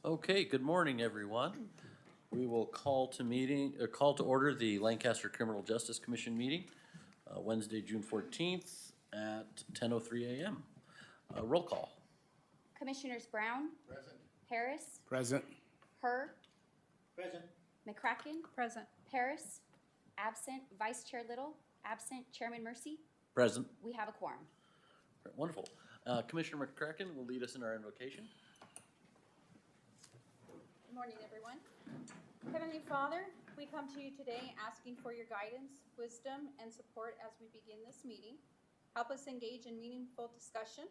Okay, good morning, everyone. We will call to order the Lancaster Criminal Justice Commission meeting, Wednesday, June 14th at 10:03 a.m. Roll call. Commissioners Brown, Present. Harris, Present. Herr, Present. McCracken, Present. Paris, absent, Vice Chair Little, absent, Chairman Mercy. Present. We have a quorum. Wonderful. Commissioner McCracken will lead us in our invocation. Good morning, everyone. Heavenly Father, we come to you today asking for your guidance, wisdom, and support as we begin this meeting. Help us engage in meaningful discussion.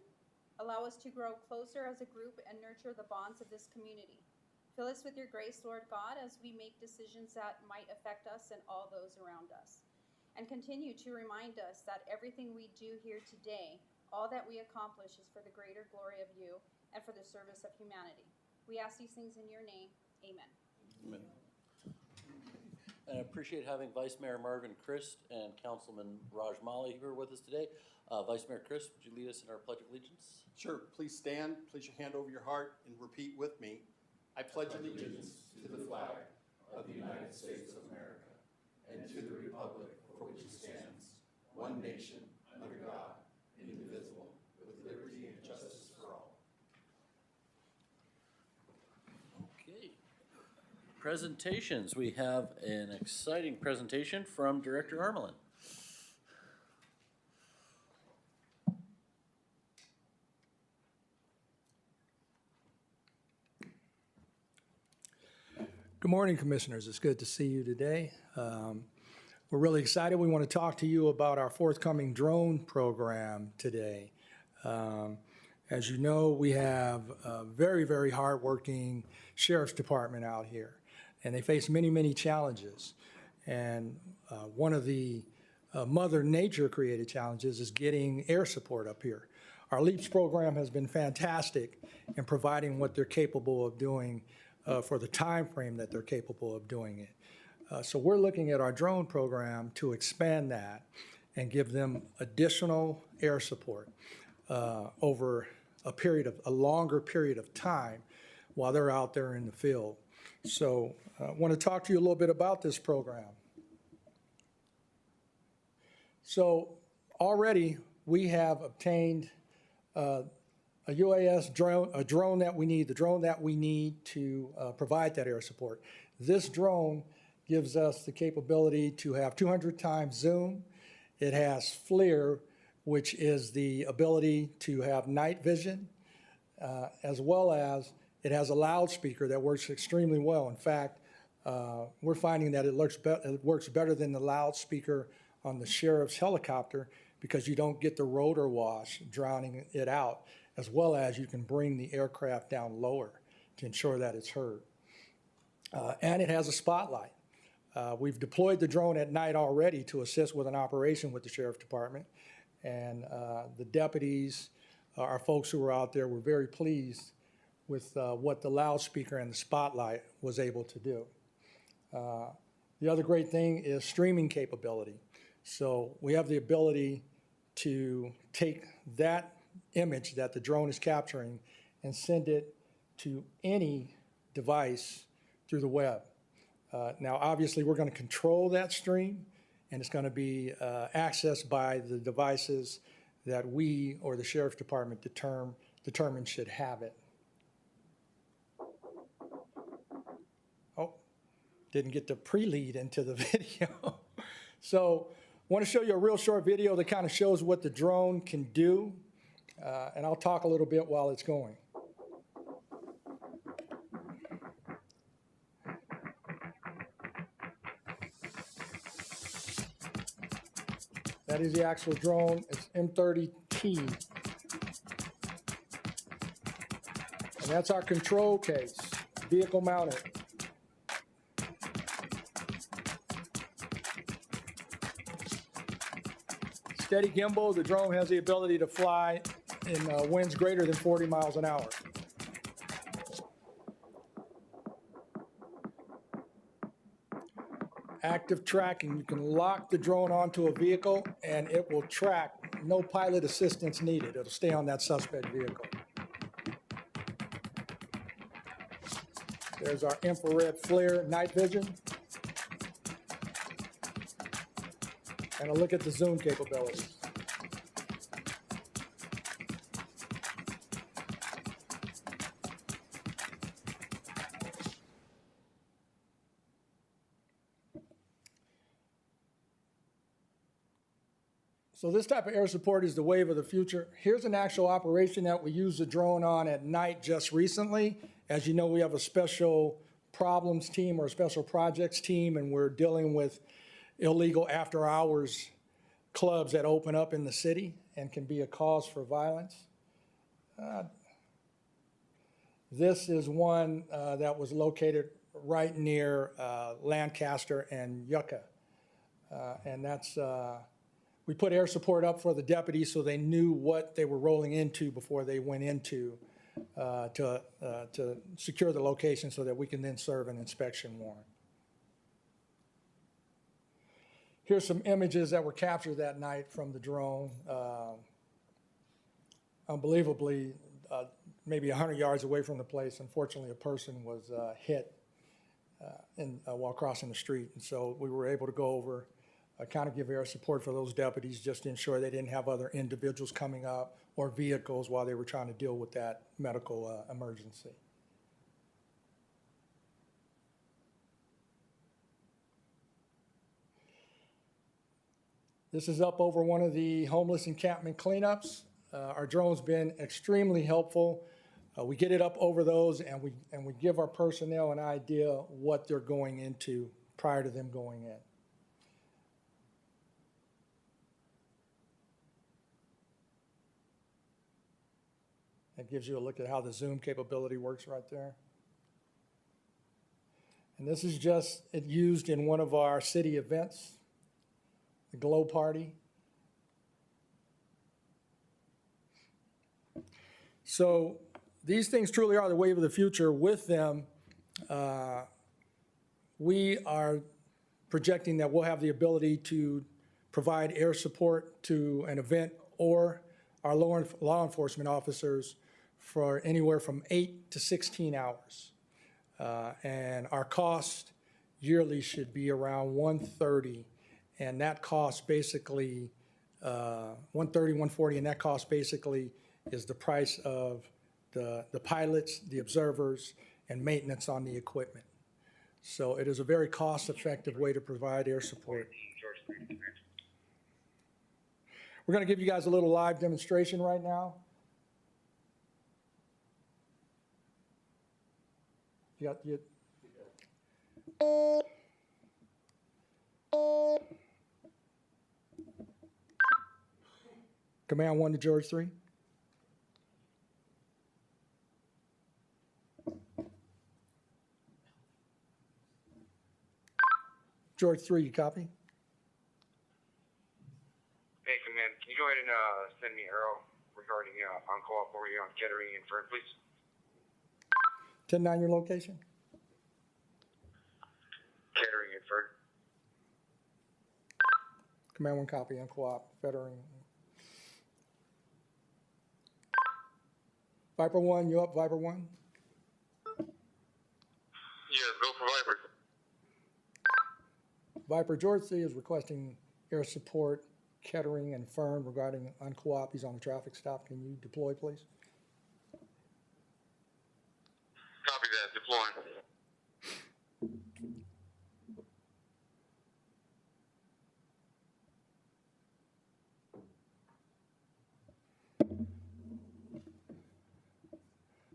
Allow us to grow closer as a group and nurture the bonds of this community. Fill us with your grace, Lord God, as we make decisions that might affect us and all those around us. And continue to remind us that everything we do here today, all that we accomplish is for the greater glory of you and for the service of humanity. We ask these things in your name. Amen. Amen. And I appreciate having Vice Mayor Marvin Christ and Councilman Raj Mali here with us today. Vice Mayor Christ, would you lead us in our Pledge of Allegiance? Sure. Please stand, place your hand over your heart, and repeat with me. I pledge allegiance to the flag of the United States of America and to the republic for which it stands, one nation, under God, indivisible, with liberty and justice for all. Okay. Presentations. We have an exciting presentation from Director Armelin. Good morning, Commissioners. It's good to see you today. We're really excited. We want to talk to you about our forthcoming drone program today. As you know, we have a very, very hardworking Sheriff's Department out here, and they face many, many challenges. And one of the Mother Nature created challenges is getting air support up here. Our LEAPS program has been fantastic in providing what they're capable of doing for the time frame that they're capable of doing it. So we're looking at our drone program to expand that and give them additional air support over a longer period of time while they're out there in the field. So I want to talk to you a little bit about this program. So already we have obtained a UAS drone, the drone that we need to provide that air support. This drone gives us the capability to have 200 times zoom. It has FLIR, which is the ability to have night vision, as well as it has a loudspeaker that works extremely well. In fact, we're finding that it works better than the loudspeaker on the sheriff's helicopter because you don't get the rotor wash drowning it out, as well as you can bring the aircraft down lower to ensure that it's heard. And it has a spotlight. We've deployed the drone at night already to assist with an operation with the Sheriff's Department. And the deputies, our folks who were out there, were very pleased with what the loudspeaker and the spotlight was able to do. The other great thing is streaming capability. So we have the ability to take that image that the drone is capturing and send it to any device through the web. Now, obviously, we're going to control that stream, and it's going to be accessed by the devices that we or the Sheriff's Department determine should have it. Oh, didn't get the pre-lead into the video. So I want to show you a real short video that kind of shows what the drone can do, and I'll talk a little bit while it's going. That is the actual drone. It's M30T. And that's our control case, vehicle mounted. Steady gimbal, the drone has the ability to fly in winds greater than 40 miles an hour. Active tracking, you can lock the drone onto a vehicle and it will track, no pilot assistance needed. It'll stay on that suspect vehicle. There's our infrared flare night vision. And a look at the zoom capabilities. So this type of air support is the wave of the future. Here's an actual operation that we used the drone on at night just recently. As you know, we have a special problems team or a special projects team, and we're dealing with illegal after-hours clubs that open up in the city and can be a cause for violence. This is one that was located right near Lancaster and Yucca. And that's, we put air support up for the deputies so they knew what they were rolling into before they went into to secure the location so that we can then serve an inspection warrant. Here's some images that were captured that night from the drone. Unbelievably, maybe 100 yards away from the place, unfortunately, a person was hit while crossing the street. And so we were able to go over, kind of give air support for those deputies just to ensure they didn't have other individuals coming up or vehicles while they were trying to deal with that medical emergency. This is up over one of the homeless encampment cleanups. Our drone's been extremely helpful. We get it up over those and we give our personnel an idea what they're going into prior to them going in. That gives you a look at how the zoom capability works right there. And this is just it used in one of our city events, the Glow Party. So these things truly are the wave of the future. With them, we are projecting that we'll have the ability to provide air support to an event or our law enforcement officers for anywhere from 8 to 16 hours. And our cost yearly should be around $130. And that cost basically, $130, $140, and that cost basically is the price of the pilots, the observers, and maintenance on the equipment. So it is a very cost-effective way to provide air support. We're going to give you guys a little live demonstration right now. Command 1 to George 3. George 3, you copy? Hey, Command, can you go ahead and send me Arrow regarding on-call for you on Kettering and Fern, please? 10-9 your location? Kettering and Fern. Command 1 copy, unco-op, Fettering. Viper 1, you up, Viper 1? Yeah, go for Viper. Viper, George 3 is requesting air support, Kettering and Fern regarding unco-op. He's on a traffic stop. Can you deploy, please? Copy that, deploying.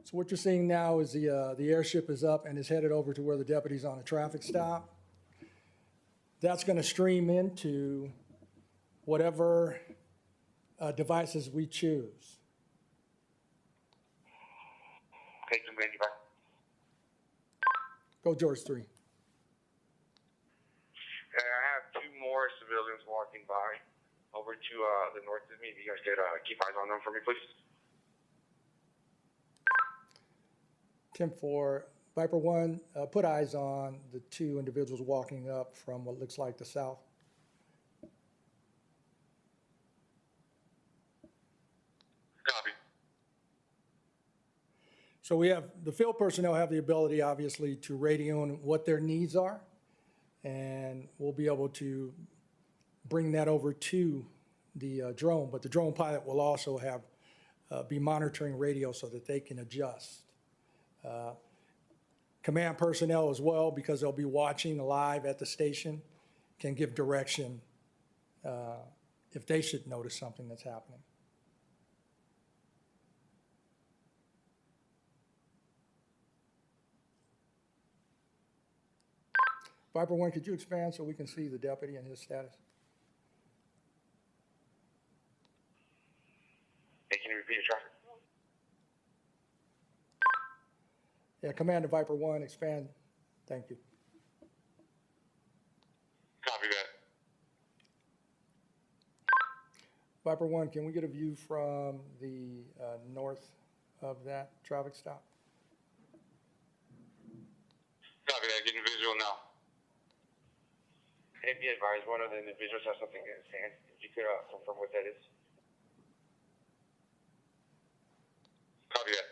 So what you're seeing now is the airship is up and is headed over to where the deputy's on a traffic stop. That's going to stream into whatever devices we choose. Okay, Command, you back. Go George 3. I have 2 more civilians walking by over to the north of me. If you guys could keep eyes on them for me, please. 10-4, Viper 1, put eyes on the 2 individuals walking up from what looks like the south. Copy. So the field personnel have the ability, obviously, to radio in what their needs are, and we'll be able to bring that over to the drone. But the drone pilot will also be monitoring radio so that they can adjust. Command personnel as well, because they'll be watching live at the station, can give direction if they should notice something that's happening. Viper 1, could you expand so we can see the deputy and his status? Hey, can you repeat your traffic? Yeah, Commander Viper 1, expand. Thank you. Copy that. Viper 1, can we get a view from the north of that traffic stop? Copy that. Getting visual now. Hey, be advised, one of the individuals has something in his hand. If you could confirm what that is. Copy that.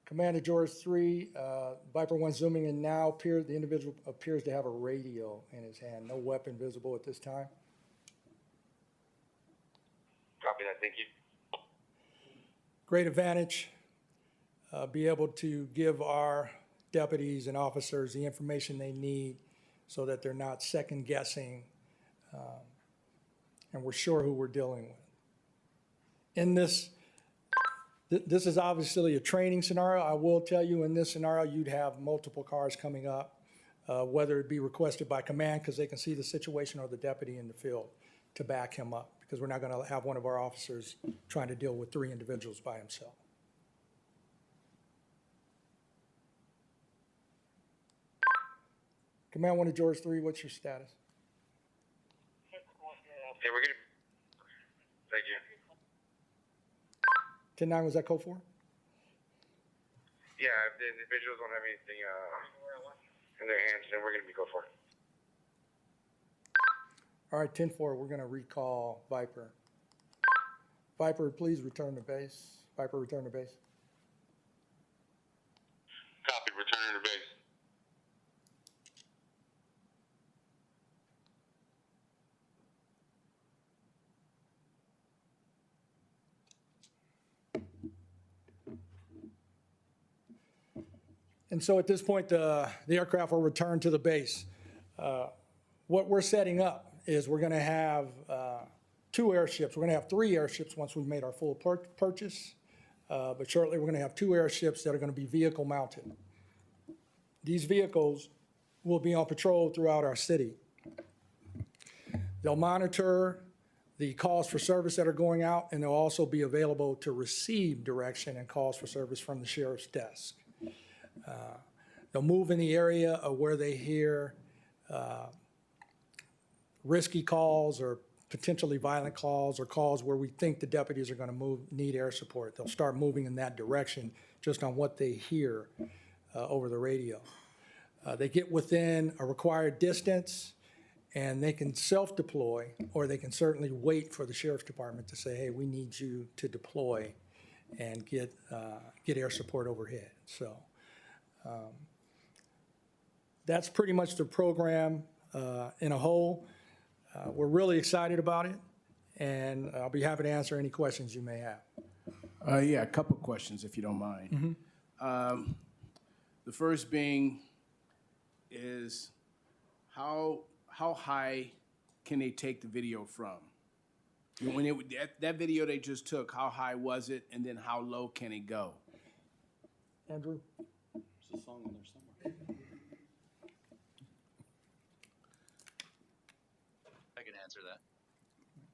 Commander George 3, Viper 1 zooming in now. The individual appears to have a radio in his hand. No weapon visible at this time. Copy that. Thank you. Great advantage. Be able to give our deputies and officers the information they need so that they're not second guessing and we're sure who we're dealing with. In this is obviously a training scenario. I will tell you, in this scenario, you'd have multiple cars coming up, whether it be requested by command because they can see the situation, or the deputy in the field to back him up, because we're not going to have one of our officers trying to deal with 3 individuals by himself. Command 1 to George 3, what's your status? Hey, we're good. Thank you. 10-9, was that code 4? Yeah, if the individuals don't have anything in their hands, then we're going to be go for it. All right, 10-4, we're going to recall Viper. Viper, please return to base. Viper, return to base. Copy. Returning to base. And so at this point, the aircraft will return to the base. What we're setting up is we're going to have 2 airships. We're going to have 3 airships once we've made our full purchase. But shortly, we're going to have 2 airships that are going to be vehicle mounted. These vehicles will be on patrol throughout our city. They'll monitor the calls for service that are going out, and they'll also be available to receive direction and calls for service from the sheriff's desk. They'll move in the area of where they hear risky calls or potentially violent calls, or calls where we think the deputies are going to need air support. They'll start moving in that direction just on what they hear over the radio. They get within a required distance, and they can self-deploy, or they can certainly wait for the sheriff's department to say, hey, we need you to deploy and get air support overhead. So that's pretty much the program in a whole. We're really excited about it, and I'll be happy to answer any questions you may have. Yeah, a couple questions, if you don't mind. The first being is how high can they take the video from? When that video they just took, how high was it, and then how low can it go? Andrew? There's a song in there somewhere. I can answer that.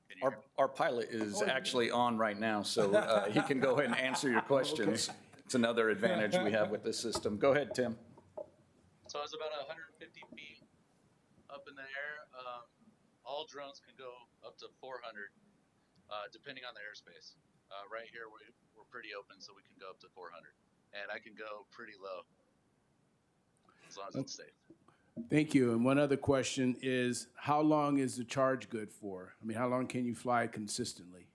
Can you hear me? Our pilot is actually on right now, so he can go ahead and answer your questions. It's another advantage we have with this system. Go ahead, Tim. So it's about 150 feet up in the air. All drones can go up to 400, depending on the airspace. Right here, we're pretty open, so we can go up to 400. And I can go pretty low, as long as it's safe. Thank you. And one other question is, how long is the charge good for? I mean, how long can you fly consistently?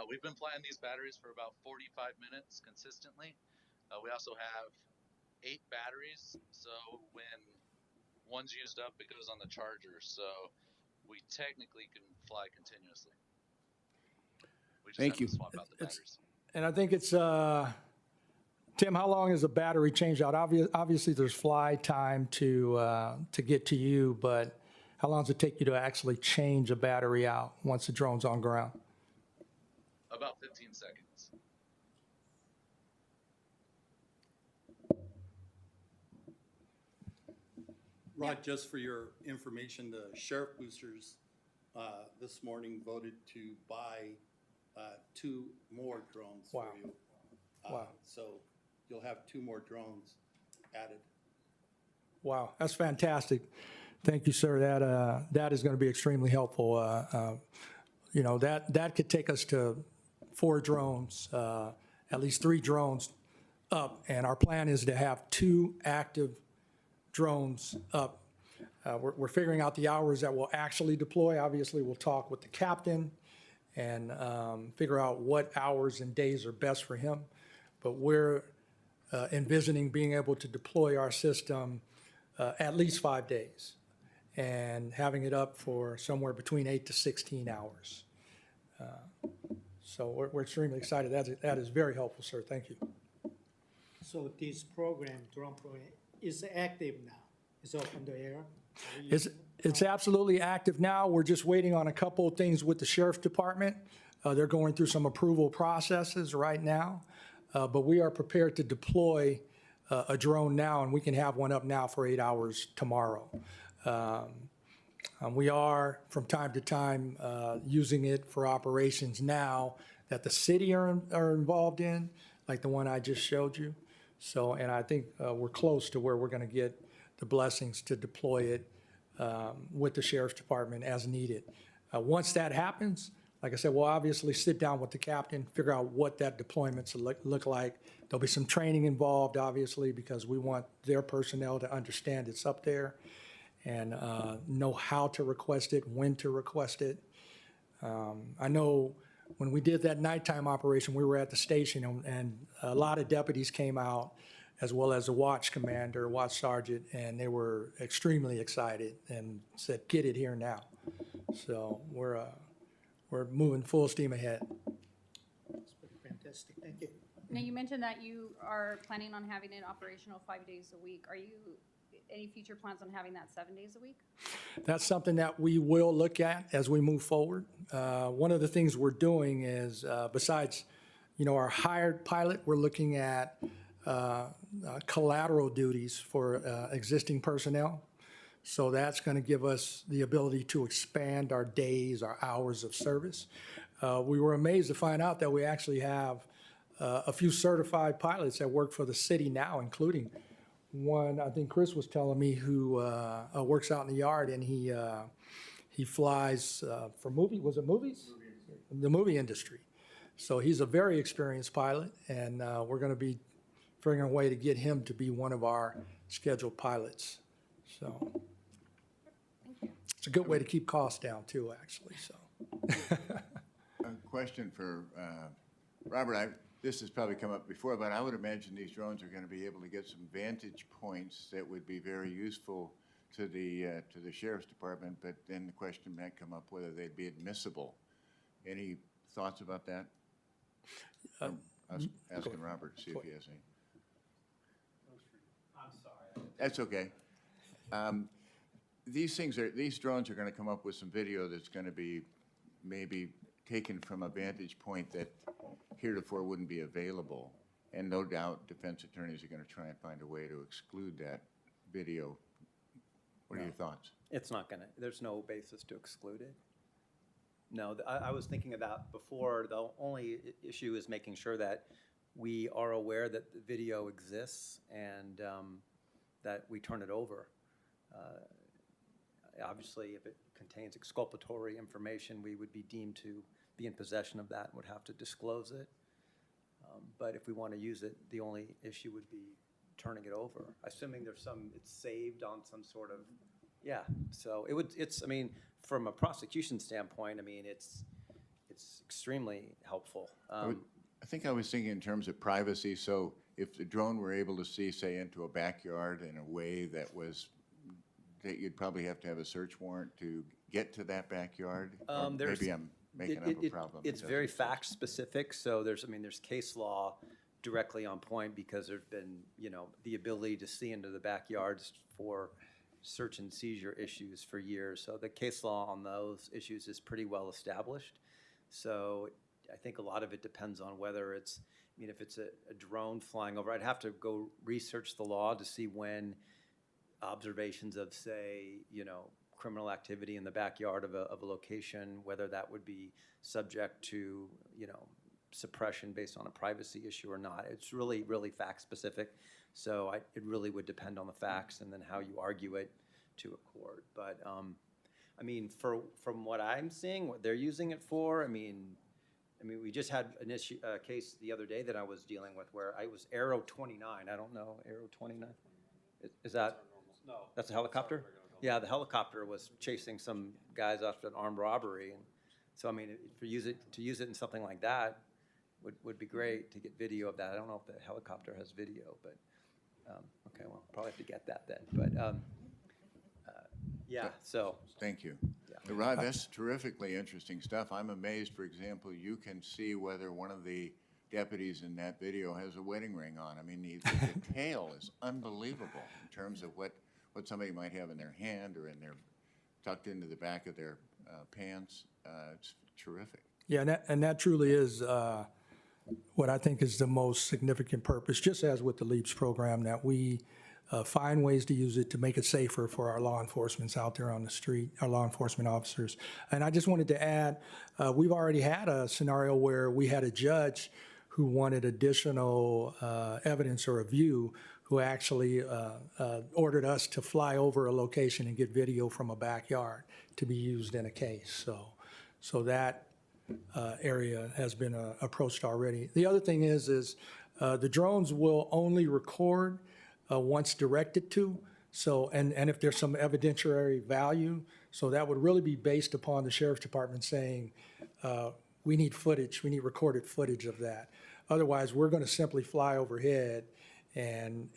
We've been flying these batteries for about 45 minutes consistently. We also have 8 batteries, so when one's used up, it goes on the charger. So we technically can fly continuously. We just Thank have you. to swap out the batteries. And I think it's, Tim, how long is a battery change out? Obviously, there's fly time to get to you, but how long does it take you to actually change a battery out once the drone's on ground? About 15 seconds. Rod, just for your information, the sheriff boosters this morning voted to buy 2 more drones for Wow. you. Wow. So you'll have 2 more drones added. Wow, that's fantastic. Thank you, sir. That is going to be extremely helpful. That could take us to 4 drones, at least 3 drones up, and our plan is to have 2 active drones up. We're figuring out the hours that we'll actually deploy. Obviously, we'll talk with the captain and figure out what hours and days are best for him. But we're envisioning being able to deploy our system at least 5 days and having it up for somewhere between 8 to 16 hours. So we're extremely excited. That is very helpful, sir. Thank you. So this program, drone program, is active now. It's up in the air. It's absolutely active now. We're just waiting on a couple of things with the sheriff's department. They're going through some approval processes right now, but we are prepared to deploy a drone now, and we can have one up now for 8 hours tomorrow. We are, from time to time, using it for operations now that the city are involved in, like the one I just showed you. So, and I think we're close to where we're going to get the blessings to deploy it with the sheriff's department as needed. Once that happens, like I said, we'll obviously sit down with the captain, figure out what that deployment will look like. There'll be some training involved, obviously, because we want their personnel to understand it's up there and know how to request it, when to request it. I know when we did that nighttime operation, we were at the station and a lot of deputies came out, as well as the watch commander, watch sergeant, and they were extremely excited and said, "Get it here now." So we're moving full steam ahead. It's fantastic. Thank you. Now, you mentioned that you are planning on having it operational 5 days a week. Are you, any future plans on having that 7 days a week? That's something that we will look at as we move forward. One of the things we're doing is, besides, our hired pilot, we're looking at collateral duties for existing personnel. So that's going to give us the ability to expand our days, our hours of service. We were amazed to find out that we actually have a few certified pilots that work for the city now, including one, I think Chris was telling me, who works out in the yard, and he flies for movies? The movie industry. So he's a very experienced pilot, and we're going to be figuring a way to get him to be one of our scheduled pilots. So it's a good way to keep costs down too, actually. So A question for Robert. This has probably come up before, but I would imagine these drones are going to be able to get some vantage points that would be very useful to the sheriff's department. But then the question might come up whether they'd be admissible. Any thoughts about that? I was asking Robert to see if he has any. I'm sorry. That's okay. These drones are going to come up with some video that's going to be maybe taken from a vantage point that heretofore wouldn't be available. And no doubt defense attorneys are going to try and find a way to exclude that video. What are your thoughts? It's not gonna, there's no basis to exclude it. No, I was thinking about before, the only issue is making sure that we are aware that the video exists and that we turn it over. Obviously, if it contains exculpatory information, we would be deemed to be in possession of that and would have to disclose it. But if we want to use it, the only issue would be turning it over, assuming there's some, it's saved on some sort of, yeah. So I mean, from a prosecution standpoint, I mean, it's extremely helpful. I think I was thinking in terms of privacy, so if the drone were able to see, say, into a backyard in a way that you'd probably have to have a search warrant to get to that backyard? Or maybe I'm making up a problem. It's very fact specific, so there's case law directly on point because there's been, the ability to see into the backyards for search and seizure issues for years. So the case law on those issues is pretty well established. So I think a lot of it depends on whether it's, if it's a drone flying over, I'd have to go research the law to see when observations of, say, criminal activity in the backyard of a location, whether that would be subject to, suppression based on a privacy issue or not. It's really, really fact specific. So it really would depend on the facts and then how you argue it to a court. But from what I'm seeing, what they're using it for, we just had a case the other day that I was dealing with where I was Arrow 29. I don't know, Arrow 29? Is that? No. That's a helicopter? Yeah, the helicopter was chasing some guys after an armed robbery. And so, to use it in something like that would be great to get video of that. I don't know if the helicopter has video, but, okay, well, probably have to get that then. But, yeah, so. Thank you. Yeah. Rod, that's terrifically interesting stuff. I'm amazed, for example, you can see whether one of the deputies in that video has a wedding ring on. The detail is unbelievable in terms of what somebody might have in their hand or tucked into the back of their pants. It's terrific. Yeah, and that truly is what I think is the most significant purpose, just as with the LEAPS program, that we find ways to use it to make it safer for our law enforcement out there on the street, our law enforcement officers. And I just wanted to add, we've already had a scenario where we had a judge who wanted additional evidence or a view, who actually ordered us to fly over a location and get video from a backyard to be used in a case. So that area has been approached already. The other thing is the drones will only record once directed to. So, and if there's some evidentiary value, so that would really be based upon the sheriff's department saying, we need footage, we need recorded footage of that. Otherwise, we're going to simply fly overhead and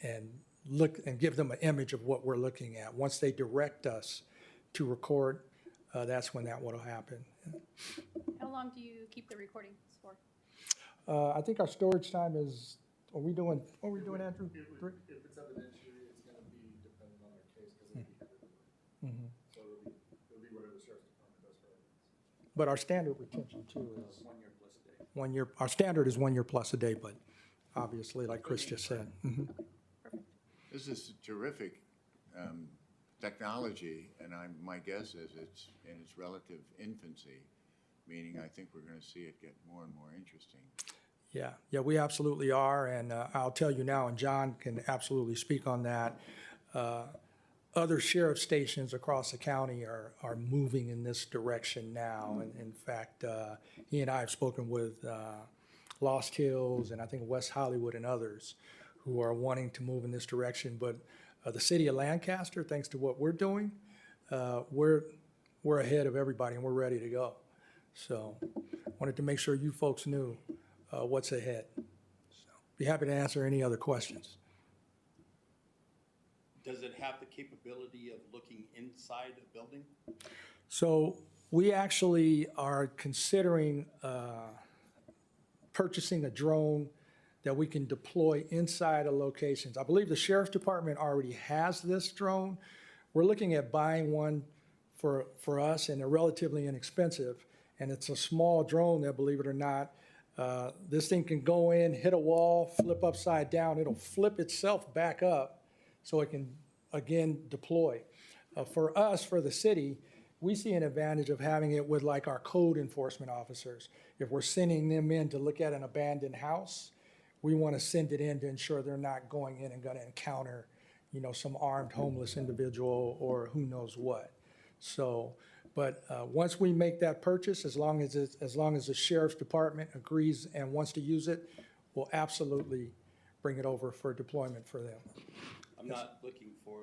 look and give them an image of what we're looking at. Once they direct us to record, that's when that will happen. How long do you keep the recordings for? I think our storage time is, what are we doing, Andrew? If it's evidentiary, it's going to be dependent on their case because it'll be edited. So it'll be whatever the sheriff's department does for evidence. But our standard retention too is 1 year plus a day. 1 year. Our standard is 1 year plus a day, but obviously, like Chris just said. This is terrific technology, and my guess is it's in its relative infancy, meaning I think we're going to see it get more and more interesting. Yeah, we absolutely are, and I'll tell you now, and John can absolutely speak on that. Other sheriff stations across the county are moving in this direction now, and in fact, he and I have spoken with Lost Hills and I think West Hollywood and others who are wanting to move in this direction. But the city of Lancaster, thanks to what we're doing, we're ahead of everybody and we're ready to go. So wanted to make sure you folks knew what's ahead. So be happy to answer any other questions. Does it have the capability of looking inside a building? So we actually are considering purchasing a drone that we can deploy inside of locations. I believe the sheriff's department already has this drone. We're looking at buying one for us, and they're relatively inexpensive. And it's a small drone that, believe it or not, this thing can go in, hit a wall, flip upside down. It'll flip itself back up so it can, again, deploy. For us, for the city, we see an advantage of having it with like our code enforcement officers. If we're sending them in to look at an abandoned house, we want to send it in to ensure they're not going in and going to encounter, some armed homeless individual or who knows what. So, but once we make that purchase, as long as the sheriff's department agrees and wants to use it, we'll absolutely bring it over for deployment for them. I'm not looking for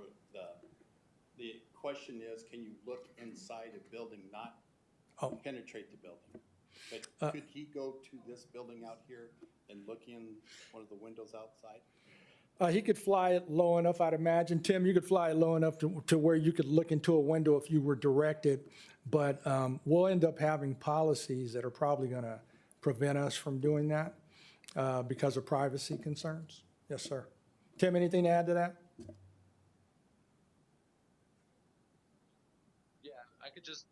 the question is, can you look inside a building, not Oh. penetrate the building? But could he go to this building out here and look in one of the windows outside? He could fly it low enough, I'd imagine. Tim, you could fly it low enough to where you could look into a window if you were directed. But we'll end up having policies that are probably going to prevent us from doing that because of privacy concerns. Yes, sir. Tim, anything to add to that? Yeah, I could just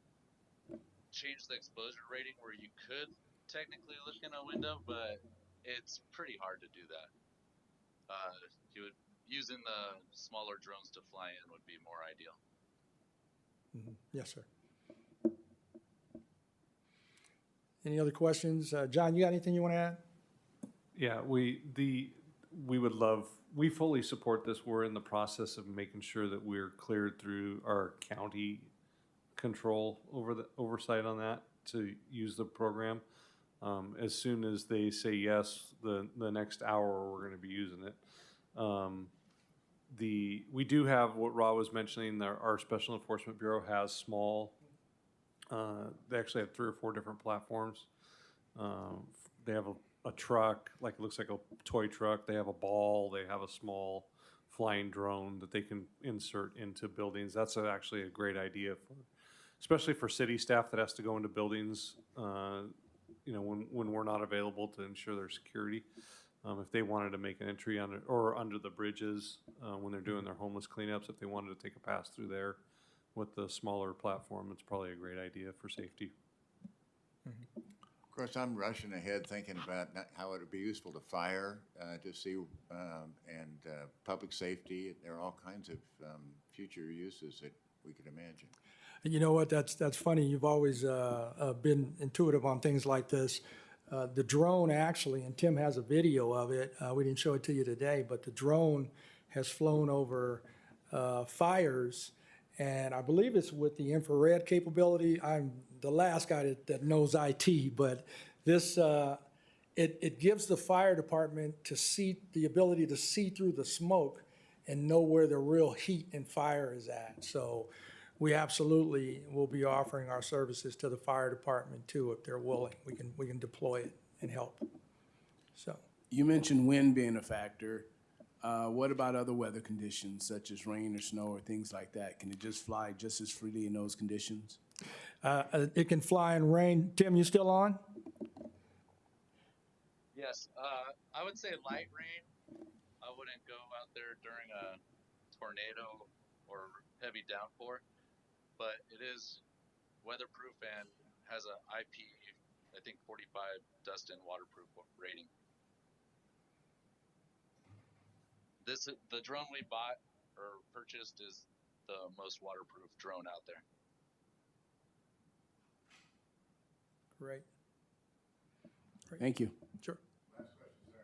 change the exposure rating where you could technically look in a window, but it's pretty hard to do that. Using the smaller drones to fly in would be more ideal. Yes, sir. Any other questions? John, you got anything you want to add? Yeah, we fully support this. We're in the process of making sure that we're cleared through our county control over the oversight on that to use the program. As soon as they say yes, the next hour we're going to be using it. We do have what Rob was mentioning. Our Special Enforcement Bureau has small. They actually have 3 or 4 different platforms. They have a truck, like it looks like a toy truck. They have a ball. They have a small flying drone that they can insert into buildings. That's actually a great idea especially for city staff that has to go into buildings. When we're not available to ensure their security. If they wanted to make an entry under the bridges when they're doing their homeless cleanups, if they wanted to take a pass through there with the smaller platform, it's probably a great idea for safety. Of course, I'm rushing ahead thinking about how it would be useful to fire, to see, and public safety. There are all kinds of future uses that we could imagine. You know what? That's funny. You've always been intuitive on things like this. The drone actually, and Tim has a video of it. We didn't show it to you today, but the drone has flown over fires, and I believe it's with the infrared capability. I'm the last guy that knows IT, but this it gives the fire department the ability to see through the smoke and know where the real heat and fire is at. So we absolutely will be offering our services to the fire department too, if they're willing. We can deploy it and help. So You mentioned wind being a factor. What about other weather conditions such as rain or snow or things like that? Can it just fly just as freely in those conditions? it can fly in rain. Tim, you still on? Yes, I would say light rain. I wouldn't go out there during a tornado or heavy downpour, but it is weatherproof and has a IP, I think 45 dust and waterproof rating. The drone we bought or purchased is the most waterproof drone out there. Great. Thank you. Sure. Last question, sir.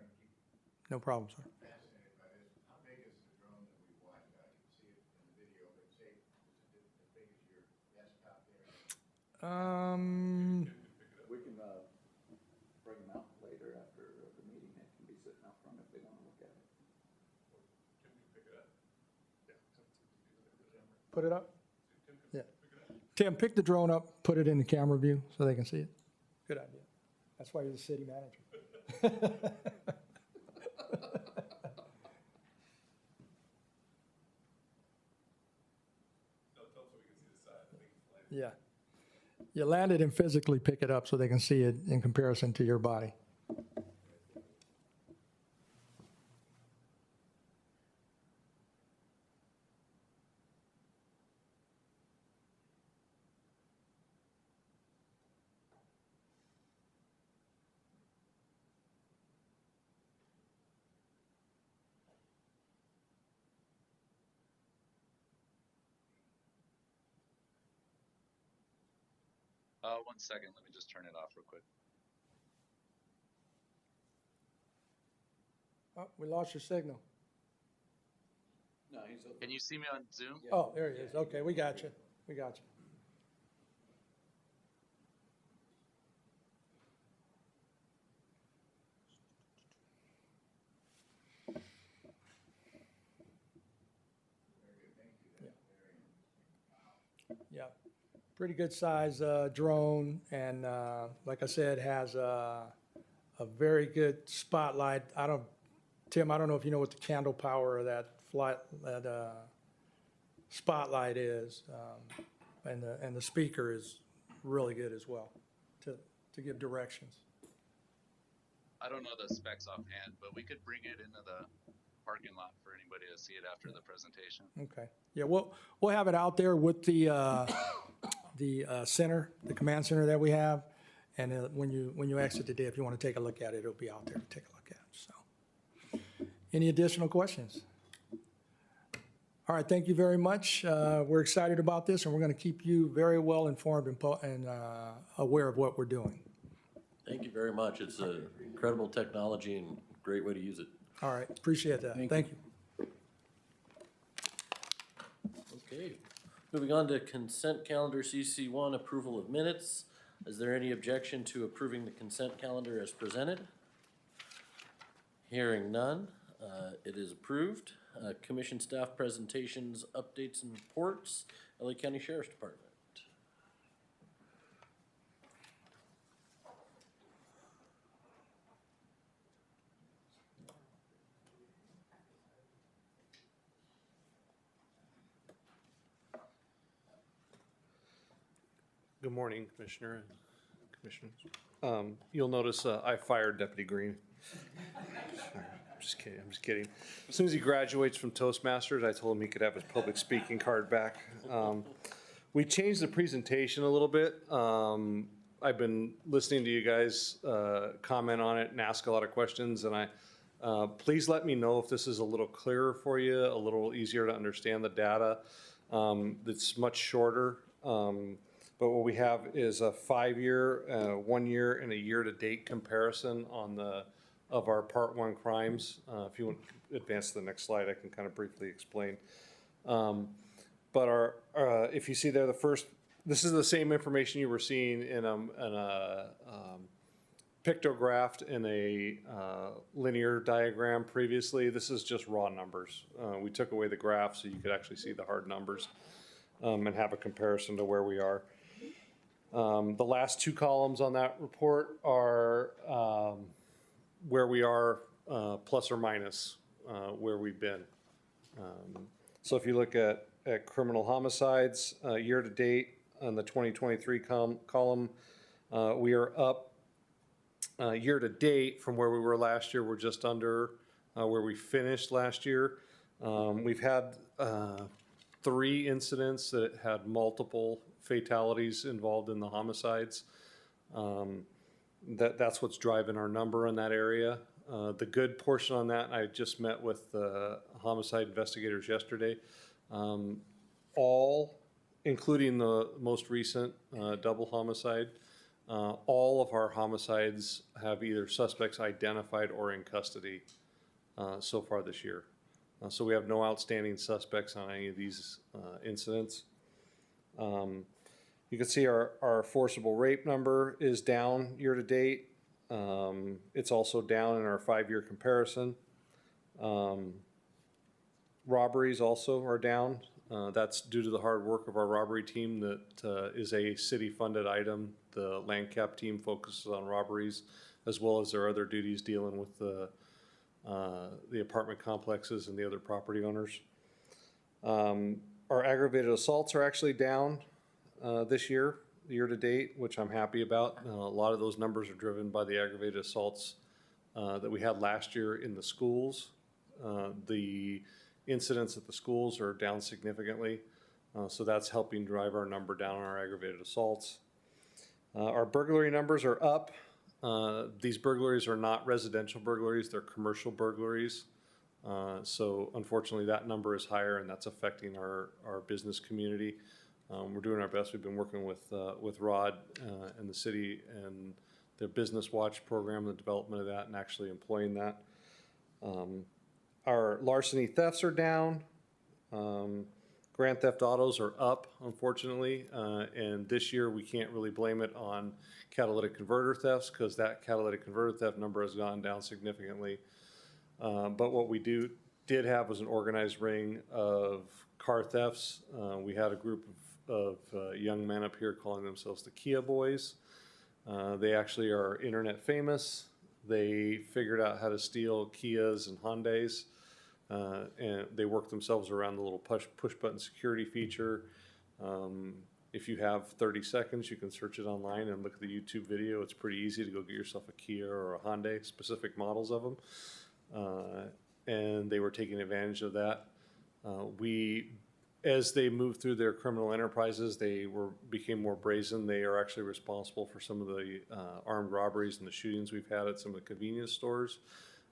No problem, sir. Fascinated by this. How big is the drone that we watched? I can see it in the video, but say, is it as big as your desktop there? We can bring them out later after the meeting. It can be sitting out front if they want to look at it. Put it up? Yeah. Tim, pick the drone up, put it in the camera view so they can see it. Good idea. That's why you're the city manager. Yeah. You land it and physically pick it up so they can see it in comparison to your body. One second, let me just turn it off real quick. Oh, we lost your signal. No, he's over. Can you see me on Zoom? Oh, there he is. Okay, we got you. We got you. Yeah, pretty good size drone, and like I said, has a very good spotlight. Tim, I don't know if you know what the candle power of that spotlight is, and the speaker is really good as well to give directions. I don't know the specs offhand, but we could bring it into the parking lot for anybody to see it after the presentation. Okay, yeah, we'll have it out there with the center, the command center that we have, and when you exit today, if you want to take a look at it, it'll be out there to take a look at. So, any additional questions? All right, thank you very much. We're excited about this, and we're going to keep you very well informed and aware of what we're doing. Thank you very much. It's an incredible technology and great way to use it. All right, appreciate that. Thank you. Okay, moving on to consent calendar CC1, approval of minutes. Is there any objection to approving the consent calendar as presented? Hearing none, it is approved. Commission staff presentations, updates, and reports. LA County Sheriff's Department. Good morning, Commissioner and Commissioners. You'll notice I fired Deputy Green. I'm just kidding. As soon as he graduates from Toastmasters, I told him he could have his public speaking card back. We changed the presentation a little bit. I've been listening to you guys comment on it and ask a lot of questions, and please let me know if this is a little clearer for you, a little easier to understand the data. It's much shorter. But what we have is a 5-year, 1 year, and a year-to-date comparison of our Part 1 crimes. If you want to advance to the next slide, I can kind of briefly explain. But if you see there, this is the same information you were seeing in a pictographed in a linear diagram previously. This is just raw numbers. We took away the graph so you could actually see the hard numbers and have a comparison to where we are. The last 2 columns on that report are where we are plus or minus where we've been. So if you look at criminal homicides year to date on the 2023 column, we are up year to date from where we were last year. We're just under where we finished last year. We've had 3 incidents that had multiple fatalities involved in the homicides. That's what's driving our number in that area. The good portion on that, I just met with the homicide investigators yesterday. All, including the most recent double homicide, all of our homicides have either suspects identified or in custody so far this year. So we have no outstanding suspects on any of these incidents. You can see our forcible rape number is down year to date. It's also down in our 5-year comparison. Robberies also are down. That's due to the hard work of our robbery team that is a city-funded item. The Lancaster team focuses on robberies as well as their other duties dealing with the apartment complexes and the other property owners. Our aggravated assaults are actually down this year to date, which I'm happy about. A lot of those numbers are driven by the aggravated assaults that we had last year in the schools. The incidents at the schools are down significantly, so that's helping drive our number down on our aggravated assaults. Our burglary numbers are up. These burglaries are not residential burglaries, they're commercial burglaries. So unfortunately that number is higher and that's affecting our business community. We're doing our best. We've been working with Rod and the city and their Business Watch program, the development of that and actually employing that. Our larceny thefts are down. Grand theft autos are up, unfortunately, and this year we can't really blame it on catalytic converter thefts because that catalytic converter theft number has gone down significantly. But what we did have was an organized ring of car thefts. We had a group of young men up here calling themselves the Kia Boys. They actually are internet famous. They figured out how to steal Kias and Hyundais, and they work themselves around the little push button security feature. If you have 30 seconds, you can search it online and look at the YouTube video. It's pretty easy to go get yourself a Kia or a Hyundai, specific models of them. And they were taking advantage of that. As they moved through their criminal enterprises, they became more brazen. They are actually responsible for some of the armed robberies and the shootings we've had at some of the convenience stores.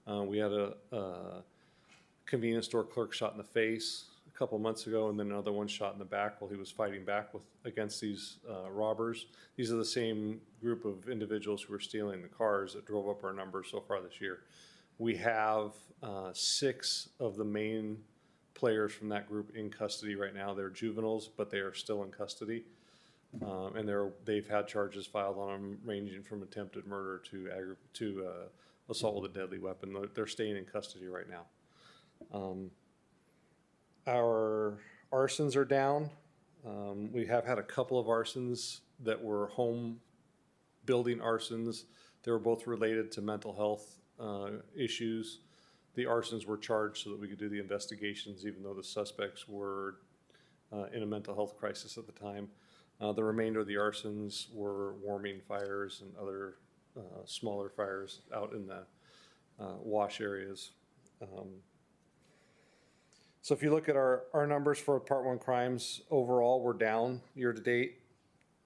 We had a convenience store clerk shot in the face a couple months ago, and then another one shot in the back while he was fighting back against these robbers. These are the same group of individuals who were stealing the cars that drove up our numbers so far this year. We have 6 of the main players from that group in custody right now. They're juveniles, but they are still in custody. And they've had charges filed on them ranging from attempted murder to assault with a deadly weapon. They're staying in custody right now. Our arsons are down. We have had a couple of arsons that were home building arsons. They were both related to mental health issues. The arsons were charged so that we could do the investigations, even though the suspects were in a mental health crisis at the time. The remainder of the arsons were warming fires and other smaller fires out in the wash areas. So if you look at our numbers for Part 1 crimes, overall, we're down year to date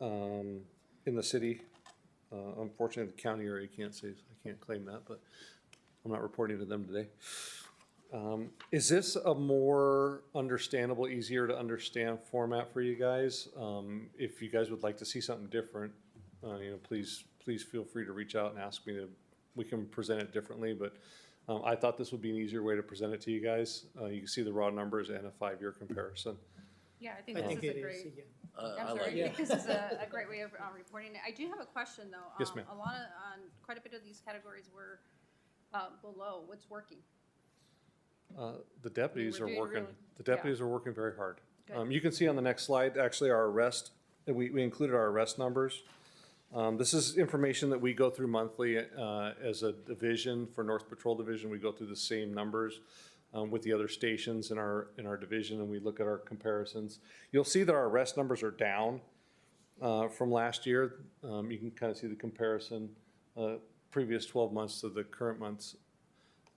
in the city. Unfortunately, the county area I can't claim that, but I'm not reporting to them today. Is this a more understandable, easier to understand format for you guys? If you guys would like to see something different, please feel free to reach out and ask me we can present it differently, but I thought this would be an easier way to present it to you guys. You can see the raw numbers and a 5-year comparison. Yeah, I think I this think is it a is, great, again. I'm I sorry, like I it. think this is a great way of reporting it. I do have a question, though. Yes, ma'am. Quite a bit of these categories were below. What's working? The deputies we're are doing working. really- The deputies are working very hard. Good. You can see on the next slide, actually, our arrest. We included our arrest numbers. This is information that we go through monthly as a division for North Patrol Division. We go through the same numbers with the other stations in our division, and we look at our comparisons. You'll see that our arrest numbers are down from last year. You can kind of see the comparison previous 12 months to the current months.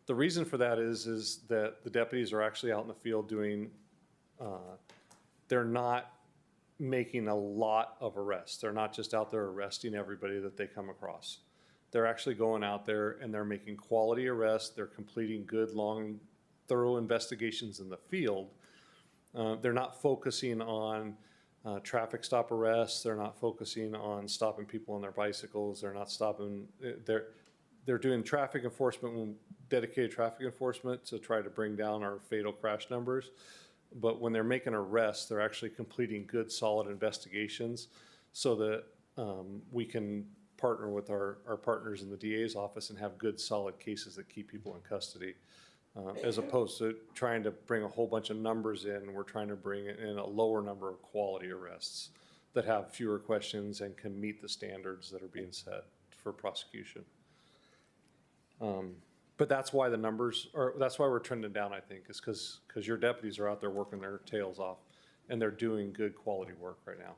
The reason for that is that the deputies are actually out in the field doing. They're not making a lot of arrests. They're not just out there arresting everybody that they come across. They're actually going out there and they're making quality arrests. They're completing good, long, thorough investigations in the field. They're not focusing on traffic stop arrests. They're not focusing on stopping people on their bicycles. They're not stopping. They're doing traffic enforcement, dedicated traffic enforcement to try to bring down our fatal crash numbers. But when they're making arrests, they're actually completing good, solid investigations so that we can partner with our partners in the DA's office and have good, solid cases that keep people in custody. As opposed to trying to bring a whole bunch of numbers in, we're trying to bring in a lower number of quality arrests that have fewer questions and can meet the standards that are being set for prosecution. But that's why that's why we're trending down, I think, is because your deputies are out there working their tails off and they're doing good quality work right now.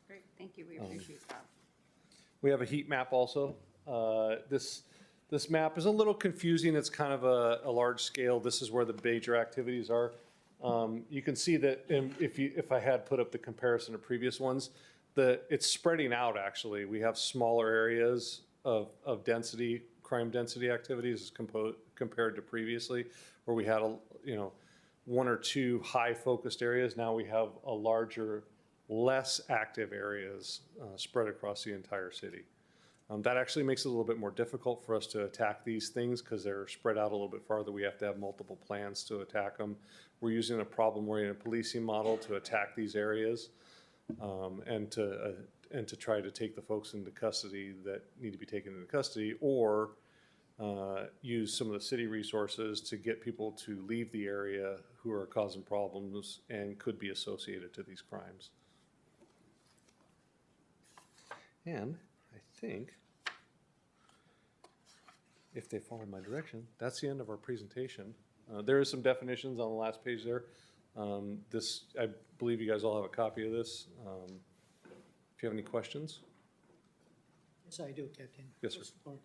Great, thank you. We appreciate that. We have a heat map also. This map is a little confusing. It's kind of a large scale. This is where the major activities are. You can see that if I had put up the comparison to previous ones, it's spreading out actually. We have smaller areas of density, crime density activities as compared to previously, where we had one or two high focused areas. Now we have a larger, less active areas spread across the entire city. That actually makes it a little bit more difficult for us to attack these things because they're spread out a little bit farther. We have to have multiple plans to attack them. We're using a problem-oriented policing model to attack these areas and to try to take the folks into custody that need to be taken into custody, or use some of the city resources to get people to leave the area who are causing problems and could be associated to these crimes. And I think if they follow my direction, that's the end of our presentation. There is some definitions on the last page there. This, I believe you guys all have a copy of this. If you have any questions? Yes, I do, Captain. Yes, sir. First of all,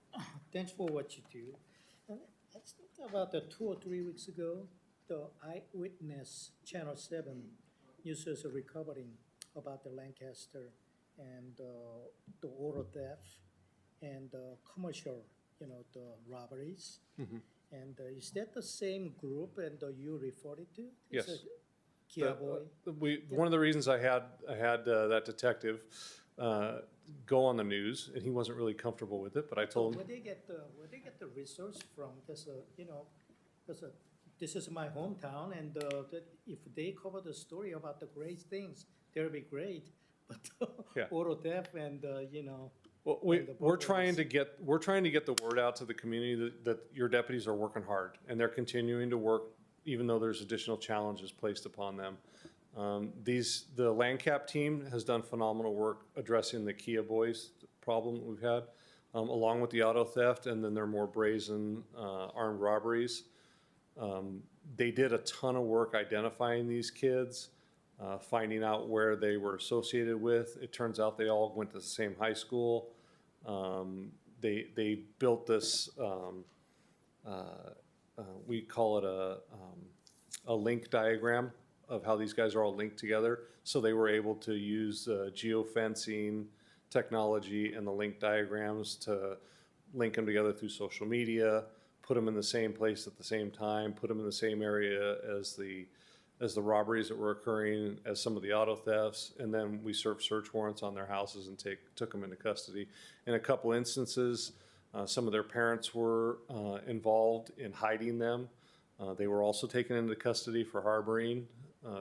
thanks for what you do. I think about 2 or 3 weeks ago, the Eyewitness Channel 7 uses a recording about the Lancaster and the auto theft and commercial, the robberies. And is that the same group and you referred it to? Yes. It's a Kia boy? One of the reasons I had that detective go on the news, and he wasn't really comfortable with it, but I told him. Where they get the resource from? Because this is my hometown, and if they cover the story about the great things, that'll be great. But Yeah. auto theft and Well, we're trying to get the word out to the community that your deputies are working hard, and they're continuing to work even though there's additional challenges placed upon them. The Landcap team has done phenomenal work addressing the Kia boys problem that we've had, along with the auto theft and then their more brazen armed robberies. They did a ton of work identifying these kids, finding out where they were associated with. It turns out they all went to the same high school. They built this, we call it a link diagram of how these guys are all linked together. So they were able to use geofencing technology and the link diagrams to link them together through social media, put them in the same place at the same time, put them in the same area as the robberies that were occurring, as some of the auto thefts, and then we served search warrants on their houses and took them into custody. In a couple instances, some of their parents were involved in hiding them. They were also taken into custody for harboring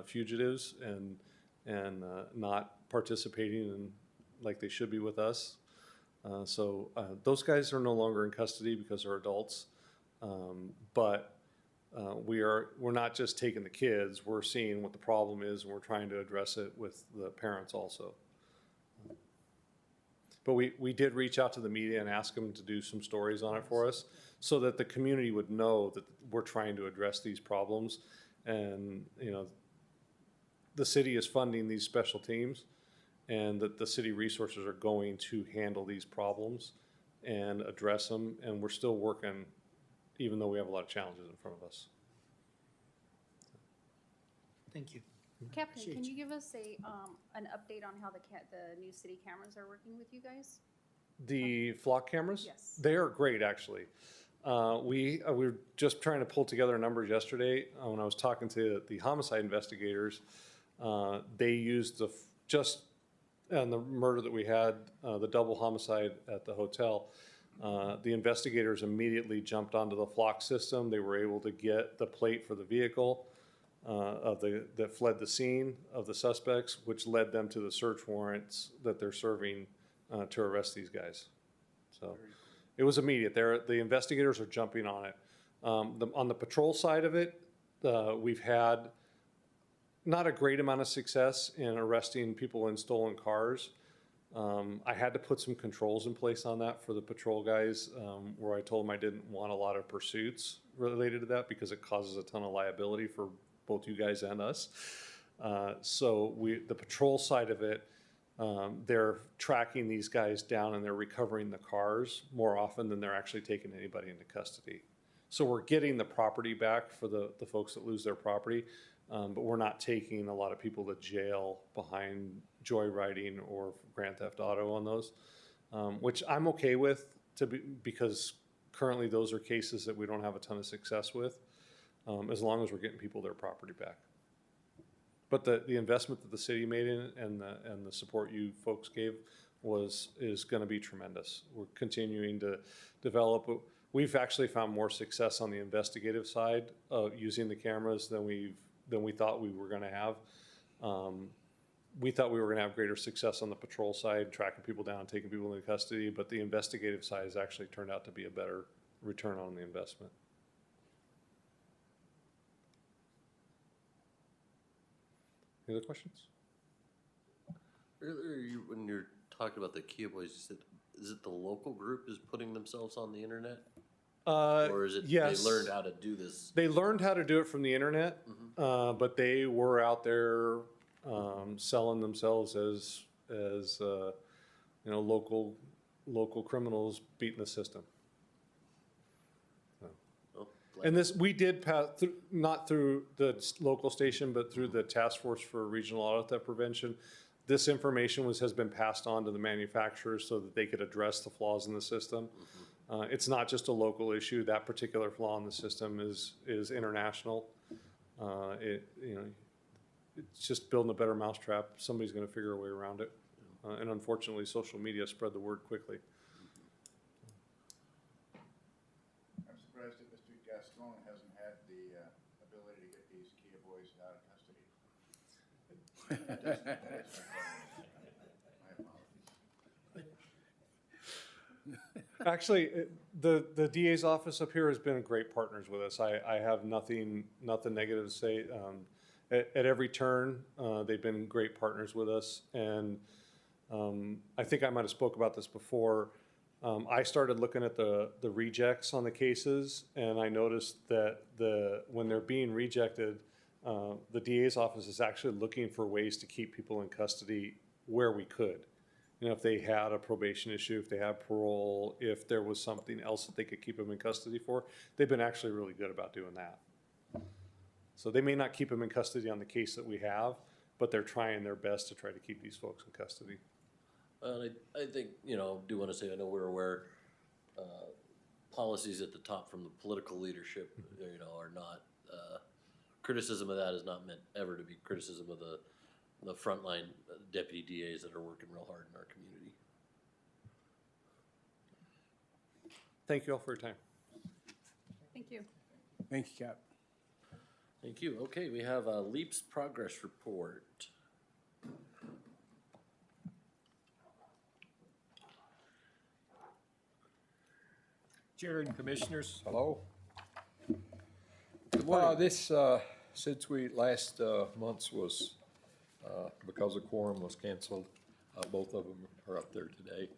fugitives and not participating in, like they should be with us. So those guys are no longer in custody because they're adults. But we're not just taking the kids, we're seeing what the problem is, and we're trying to address it with the parents also. But we did reach out to the media and ask them to do some stories on it for us so that the community would know that we're trying to address these problems. And, the city is funding these special teams, and that the city resources are going to handle these problems and address them. And we're still working, even though we have a lot of challenges in front of us. Thank you. Captain, can Appreciate you give us an update on how the new city cameras are working with you guys? The flock cameras? Yes. They are great, actually. We were just trying to pull together numbers yesterday when I was talking to the homicide investigators. They used just on the murder that we had, the double homicide at the hotel. The investigators immediately jumped onto the flock system. They were able to get the plate for the vehicle that fled the scene of the suspects, which led them to the search warrants that they're serving to arrest these guys. So it was immediate. The investigators are jumping on it. On the patrol side of it, we've had not a great amount of success in arresting people in stolen cars. I had to put some controls in place on that for the patrol guys, where I told them I didn't want a lot of pursuits related to that because it causes a ton of liability for both you guys and us. So the patrol side of it, they're tracking these guys down and they're recovering the cars more often than they're actually taking anybody into custody. So we're getting the property back for the folks that lose their property, but we're not taking a lot of people to jail behind joyriding or grand theft auto on those, which I'm okay with because currently those are cases that we don't have a ton of success with, as long as we're getting people their property back. But the investment that the city made in it and the support you folks gave is going to be tremendous. We're continuing to develop. We've actually found more success on the investigative side of using the cameras than we thought we were going to have. We thought we were going to have greater success on the patrol side, tracking people down, taking people into custody, but the investigative side has actually turned out to be a better return on the investment. Any other questions? Earlier, when you're talked about the Kia Boys, you said, is it the local group is putting themselves on the internet? Uh, Or is it yes. they learned how to do this? They learned how to do it from the internet, but they were out there selling themselves as local criminals beating the system. Oh, And this, we did pass through, not through the local station, but through the Task Force for Regional Auto Theft Prevention. This information has been passed on to the manufacturers so that they could address the flaws in the system. It's not just a local issue. That particular flaw in the system is international. It's just building a better mousetrap. Somebody's going to figure a way around it. And unfortunately, social media spread the word quickly. I'm surprised that Mr. Gascon hasn't had the ability to get these Kia Boys out of custody. That is my apologies. Actually, the DA's office up here has been great partners with us. I have nothing negative to say. At every turn, they've been great partners with us. And I think I might have spoke about this before. I started looking at the rejects on the cases, and I noticed that when they're being rejected, the DA's office is actually looking for ways to keep people in custody where we could. If they had a probation issue, if they had parole, if there was something else that they could keep them in custody for, they've been actually really good about doing that. So they may not keep them in custody on the case that we have, but they're trying their best to try to keep these folks in custody. I think, do want to say, I know we're aware, policies at the top from the political leadership, are not, criticism of that is not meant ever to be criticism of the frontline deputy DAs that are working real hard in our community. Thank you all for your time. Thank you. Thank you, Cap. Thank you. Okay, we have a LEAPS progress report. Chair and Commissioners, hello. Good morning. Since we last month's was, because the quorum was canceled, both of them are up there today.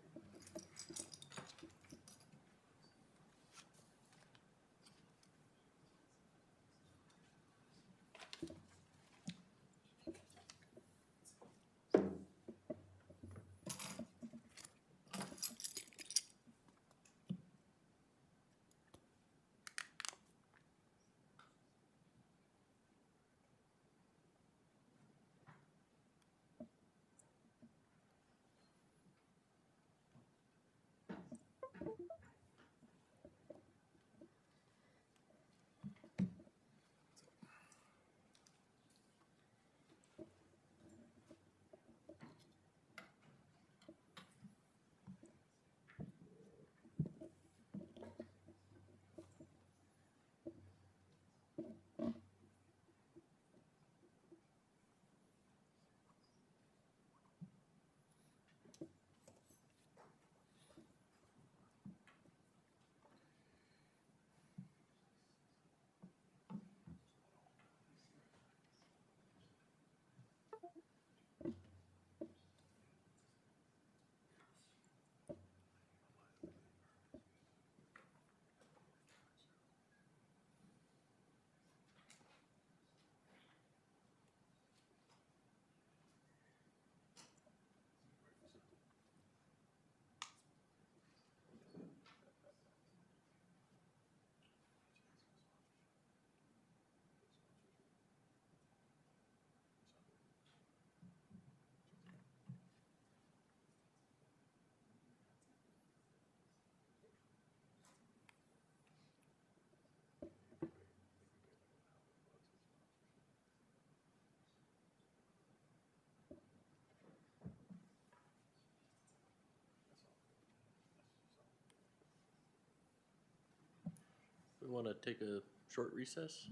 We want to take a short recess?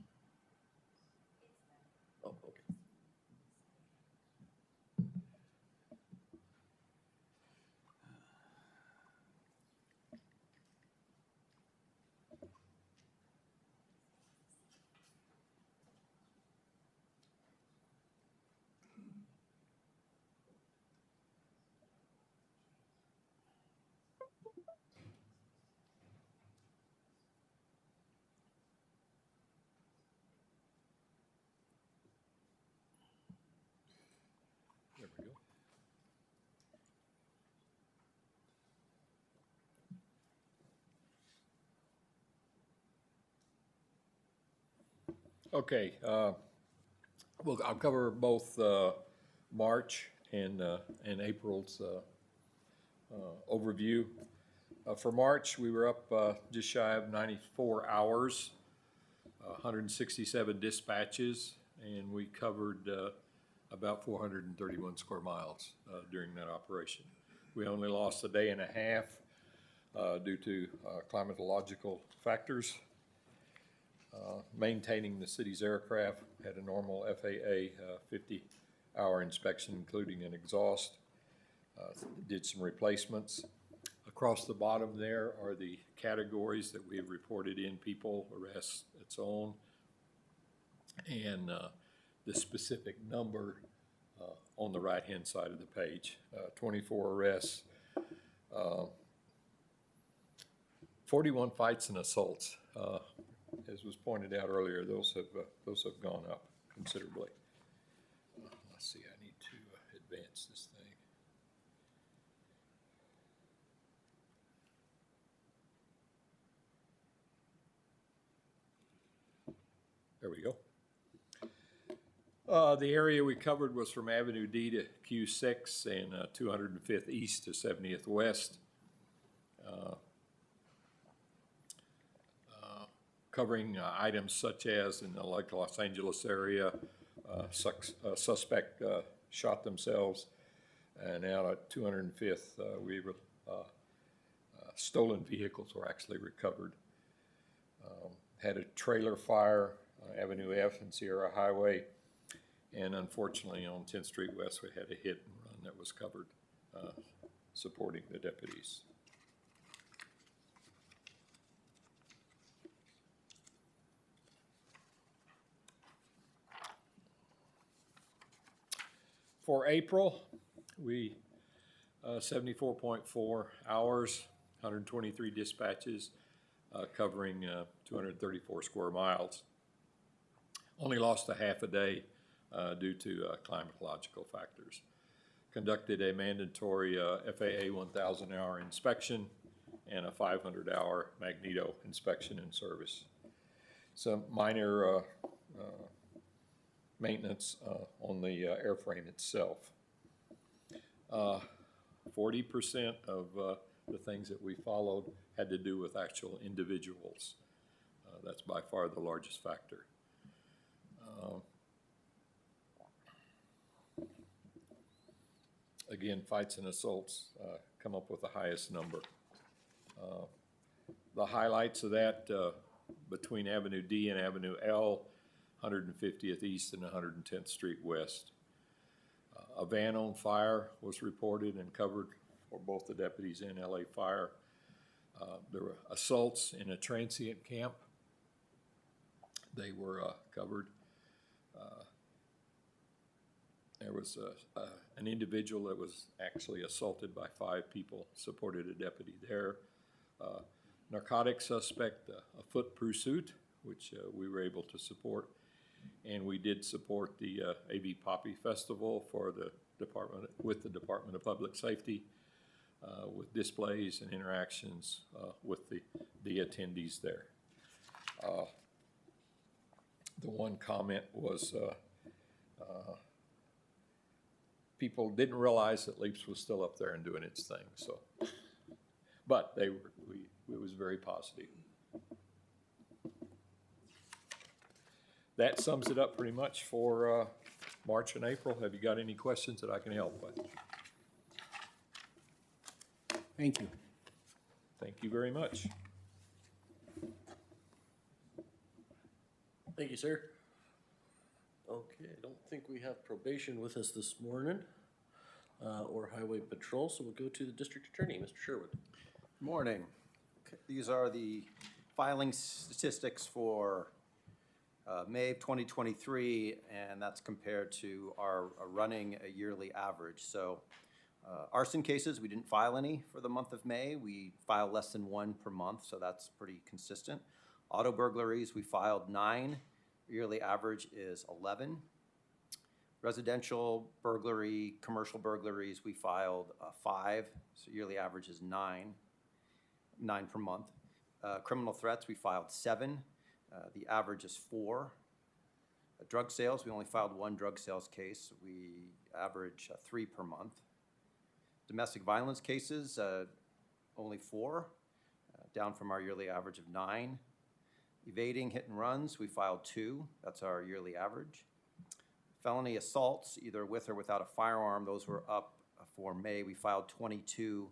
Oh, okay. Okay, well, I'll cover both March and April's overview. For March, we were up just shy of 94 hours, 167 dispatches, and we covered about 431 square miles during that operation. We only lost a day and a half due to climatological factors. Maintaining the city's aircraft, had a normal FAA 50-hour inspection, including an exhaust. Did some replacements. Across the bottom there are the categories that we have reported in: people, arrests, its own, and the specific number on the right-hand side of the page. 24 arrests, 41 fights and assaults. As was pointed out earlier, those have gone up considerably. Let's see, I need to advance this thing. There we go. The area we covered was from Avenue D to Q6 and 205th East to 70th West. Covering items such as in the Los Angeles area, suspect shot themselves, and out at 205th, stolen vehicles were actually recovered. Had a trailer fire on Avenue F and Sierra Highway, and unfortunately on 10th Street West, we had a hit and run that was covered, supporting the deputies. For April, we 74.4 hours, 123 dispatches, covering 234 square miles. Only lost a half a day due to climatological factors. Conducted a mandatory FAA 1,000-hour inspection and a 500-hour magneto inspection and service. Some minor maintenance on the airframe itself. 40% of the things that we followed had to do with actual individuals. That's by far the largest factor. Again, fights and assaults come up with the highest number. The highlights of that between Avenue D and Avenue L, 150th East and 110th Street West. A van on fire was reported and covered for both the deputies and LA Fire. There were assaults in a transient camp. They were covered. There was an individual that was actually assaulted by 5 people, supported a deputy there. Narcotic suspect, a foot pursuit, which we were able to support. And we did support the AV Poppy Festival for the department, with the Department of Public Safety, with displays and interactions with the attendees there. The one comment was people didn't realize that LEAPS was still up there and doing its thing. So, but it was very positive. That sums it up pretty much for March and April. Have you got any questions that I can help with? Thank you. Thank you very much. Thank you, sir. Okay, I don't think we have probation with us this morning, or highway patrol, so we'll go to the district attorney, Mr. Sherwood. Morning. These are the filing statistics for May of 2023, and that's compared to our running a yearly average. So arson cases, we didn't file any for the month of May. We file less than 1 per month, so that's pretty consistent. Auto burglaries, we filed 9. Yearly average is 11. Residential burglary, commercial burglaries, we filed 5, so yearly average is 9 per month. Criminal threats, we filed 7. The average is 4. Drug sales, we only filed one drug sales case. We average 3 per month. Domestic violence cases, only 4, down from our yearly average of 9. Evading hit and runs, we filed 2. That's our yearly average. Felony assaults, either with or without a firearm, those were up for May. We filed 22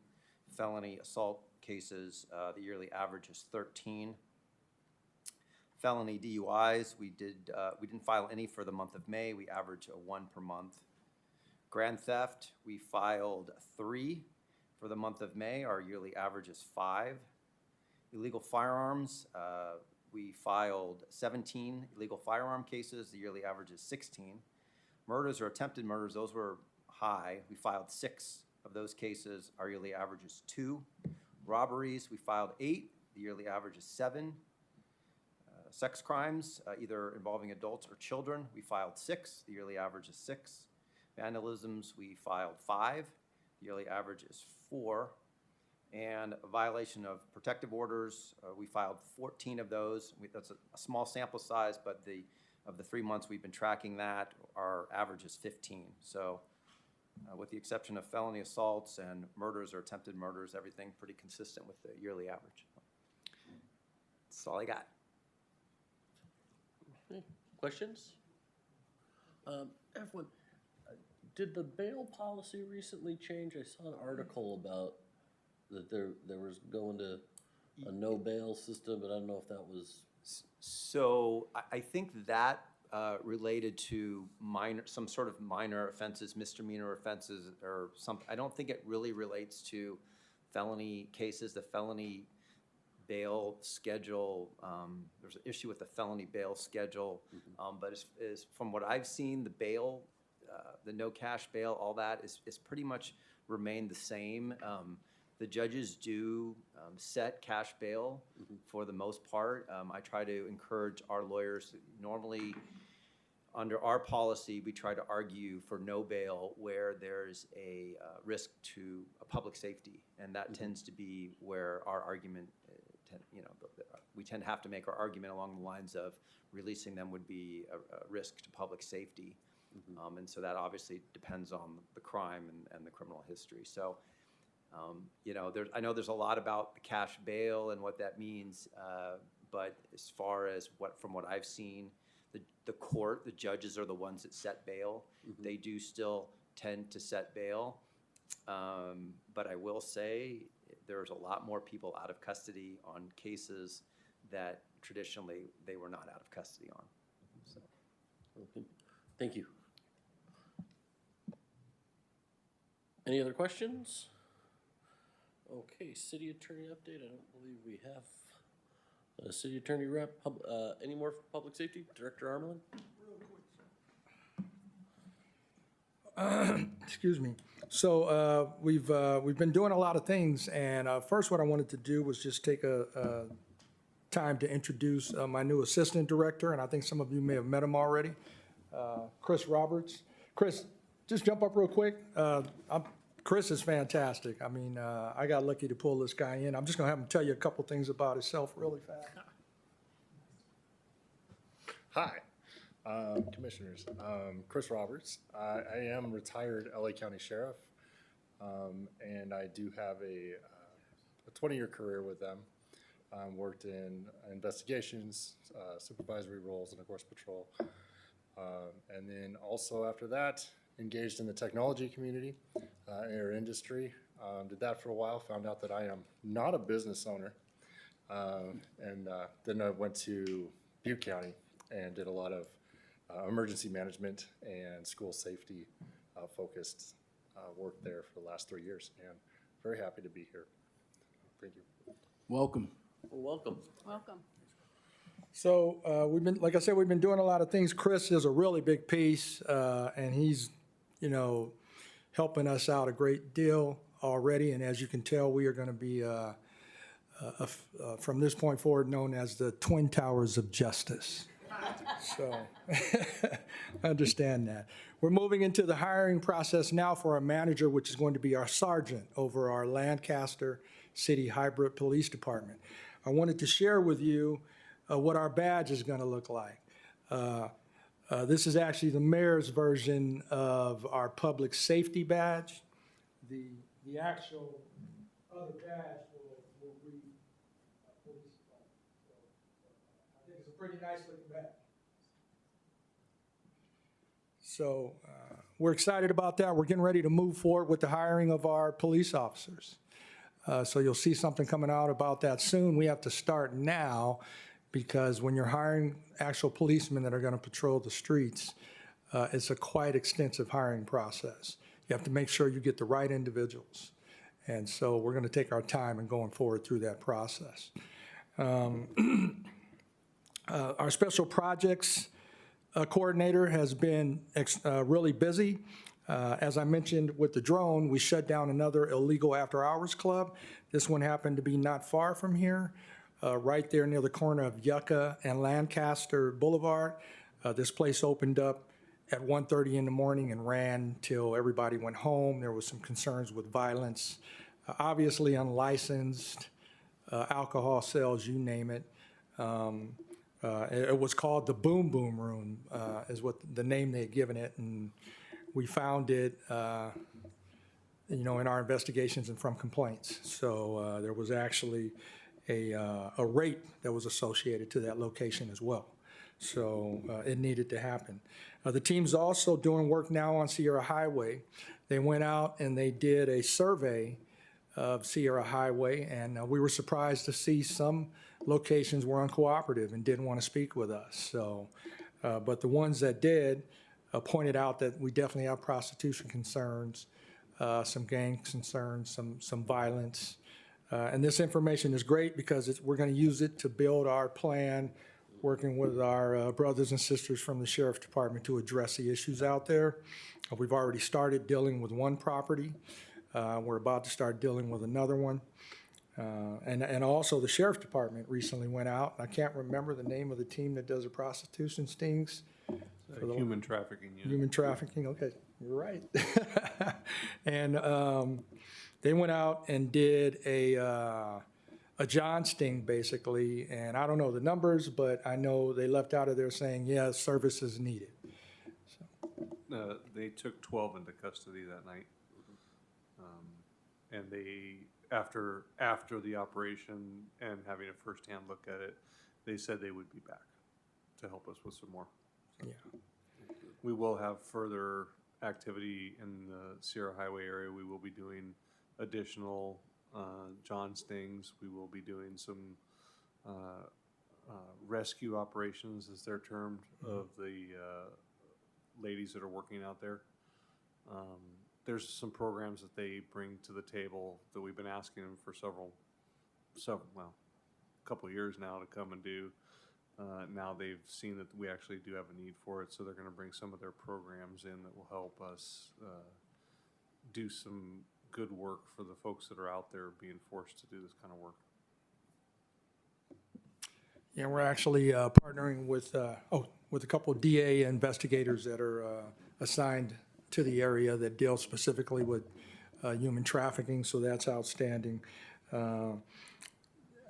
felony assault cases. The yearly average is 13. Felony DUIs, we didn't file any for the month of May. We average 1 per month. Grand theft, we filed 3 for the month of May. Our yearly average is 5. Illegal firearms, we filed 17 illegal firearm cases. The yearly average is 16. Murders or attempted murders, those were high. We filed 6 of those cases. Our yearly average is 2. Robberies, we filed 8. The yearly average is 7. Sex crimes, either involving adults or children, we filed 6. The yearly average is 6. Vandalisms, we filed 5. The yearly average is 4. And a violation of protective orders, we filed 14 of those. That's a small sample size, but of the 3 months we've been tracking that, our average is 15. So with the exception of felony assaults and murders or attempted murders, everything pretty consistent with the yearly average. That's all I got. Okay. Questions? Everyone, did the bail policy recently change? I saw an article about that there was going to a no bail system, but I don't know if that was. So I think that related to some sort of minor offenses, misdemeanor offenses, or something. I don't think it really relates to felony cases. The felony bail schedule, there's an issue with the felony bail schedule, but as from what I've seen, the bail, the no cash bail, all that is pretty much remained the same. The judges do set cash bail for the most part. I try to encourage our lawyers. Normally, under our policy, we try to argue for no bail where there's a risk to public safety, and that tends to be where our argument, we tend to have to make our argument along the lines of releasing them would be a risk to public safety. And so that obviously depends on the crime and the criminal history. So, I know there's a lot about the cash bail and what that means, but as far as from what I've seen, the court, the judges are the ones that set bail. They do still tend to set bail, but I will say there's a lot more people out of custody on cases that traditionally they were not out of custody on. So. Okay. Thank you. Any other questions? Okay, city attorney update. I don't believe we have a city attorney rep. Any more for public safety? Director Armelin? Excuse me. So we've been doing a lot of things, and first what I wanted to do was just take a time to introduce my new assistant director, and I think some of you may have met him already, Chris Roberts. Chris, just jump up real quick. Chris is fantastic. I mean, I got lucky to pull this guy in. I'm just gonna have him tell you a couple things about himself really fast. Hi, Commissioners. Chris Roberts. I am retired LA County Sheriff, and I do have a 20-year career with them. Worked in investigations, supervisory roles, and of course patrol. And then also after that, engaged in the technology community, or industry. Did that for a while, found out that I am not a business owner. And then I went to Butte County and did a lot of emergency management and school safety focused work there for the last 3 years. And very happy to be here. Thank you. Welcome. Well, welcome. Welcome. So like I said, we've been doing a lot of things. Chris is a really big piece, and he's, helping us out a great deal already. And as you can tell, we are going to be, from this point forward, known as the Twin Towers of Justice. So understand that. We're moving into the hiring process now for our manager, which is going to be our sergeant over our Lancaster City Hybrid Police Department. I wanted to share with you what our badge is going to look like. This is actually the mayor's version of our public safety badge. The actual other badge will read police department. So, I think it's a pretty nice looking badge. So we're excited about that. We're getting ready to move forward with the hiring of our police officers. So you'll see something coming out about that soon. We have to start now because when you're hiring actual policemen that are going to patrol the streets, it's a quite extensive hiring process. You have to make sure you get the right individuals. And so we're going to take our time in going forward through that process. Our special projects coordinator has been really busy. As I mentioned with the drone, we shut down another illegal after-hours club. This one happened to be not far from here, right there near the corner of Yucca and Lancaster Boulevard. This place opened up at 1:30 in the morning and ran till everybody went home. There was some concerns with violence, obviously unlicensed, alcohol sales, you name it. It was called the Boom Boom Room, is what the name they had given it, and we found it, in our investigations and from complaints. So there was actually a rate that was associated to that location as well. So it needed to happen. The team's also doing work now on Sierra Highway. They went out and they did a survey of Sierra Highway, and we were surprised to see some locations were uncooperative and didn't want to speak with us. So, but the ones that did pointed out that we definitely have prostitution concerns, some gang concerns, some violence. And this information is great because we're going to use it to build our plan, working with our brothers and sisters from the Sheriff's Department to address the issues out there. We've already started dealing with one property. We're about to start dealing with another one. And also the Sheriff's Department recently went out. I can't remember the name of the team that does the prostitution stings. Human trafficking unit. Human trafficking, okay, you're right. And they went out and did a John sting, basically, and I don't know the numbers, but I know they left out of there saying, yeah, service is needed. They took 12 into custody that night. And they, after the operation and having a firsthand look at it, they said they would be back to help us with some more. So Yeah. We will have further activity in the Sierra Highway area. We will be doing additional John stings. We will be doing some rescue operations, as they're termed, of the ladies that are working out there. There's some programs that they bring to the table that we've been asking them for a couple of years now to come and do. Now they've seen that we actually do have a need for it, so they're going to bring some of their programs in that will help us do some good work for the folks that are out there being forced to do this kind of work. Yeah, we're actually partnering with a couple of DA investigators that are assigned to the area that deal specifically with human trafficking, so that's outstanding.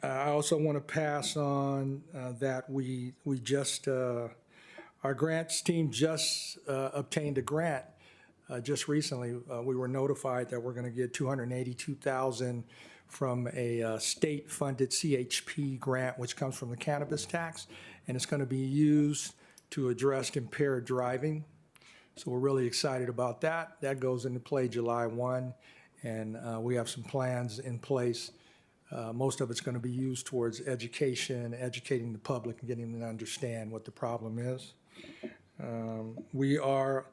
I also want to pass on that we just, our grants team just obtained a grant just recently. We were notified that we're going to get $282,000 from a state-funded CHP grant, which comes from the cannabis tax, and it's going to be used to address impaired driving. So we're really excited about that. That goes into play July 1, and we have some plans in place. Most of it's going to be used towards education, educating the public and getting them to understand what the problem is. We are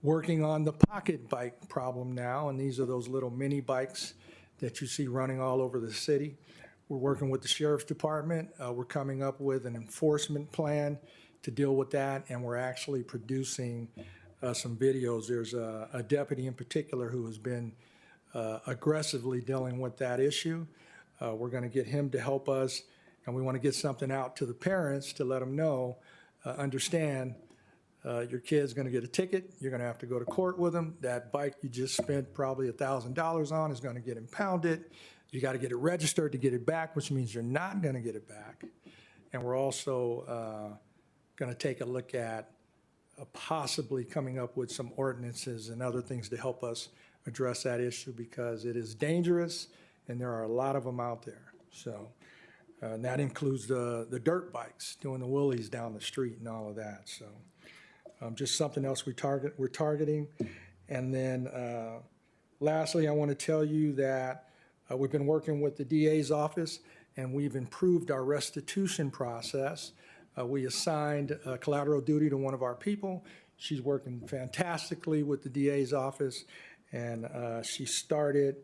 working on the pocket bike problem now, and these are those little mini bikes that you see running all over the city. We're working with the Sheriff's Department. We're coming up with an enforcement plan to deal with that, and we're actually producing some videos. There's a deputy in particular who has been aggressively dealing with that issue. We're going to get him to help us, and we want to get something out to the parents to let them know, understand, your kid's going to get a ticket. You're going to have to go to court with them. That bike you just spent probably $1,000 on is going to get impounded. You got to get it registered to get it back, which means you're not going to get it back. And we're also going to take a look at possibly coming up with some ordinances and other things to help us address that issue because it is dangerous and there are a lot of them out there. So, and that includes the dirt bikes, doing the wheelies down the street and all of that. So, just something else we're targeting. And then, lastly, I want to tell you that we've been working with the DA's office and we've improved our restitution process. We assigned collateral duty to one of our people. She's working fantastically with the DA's office, and she started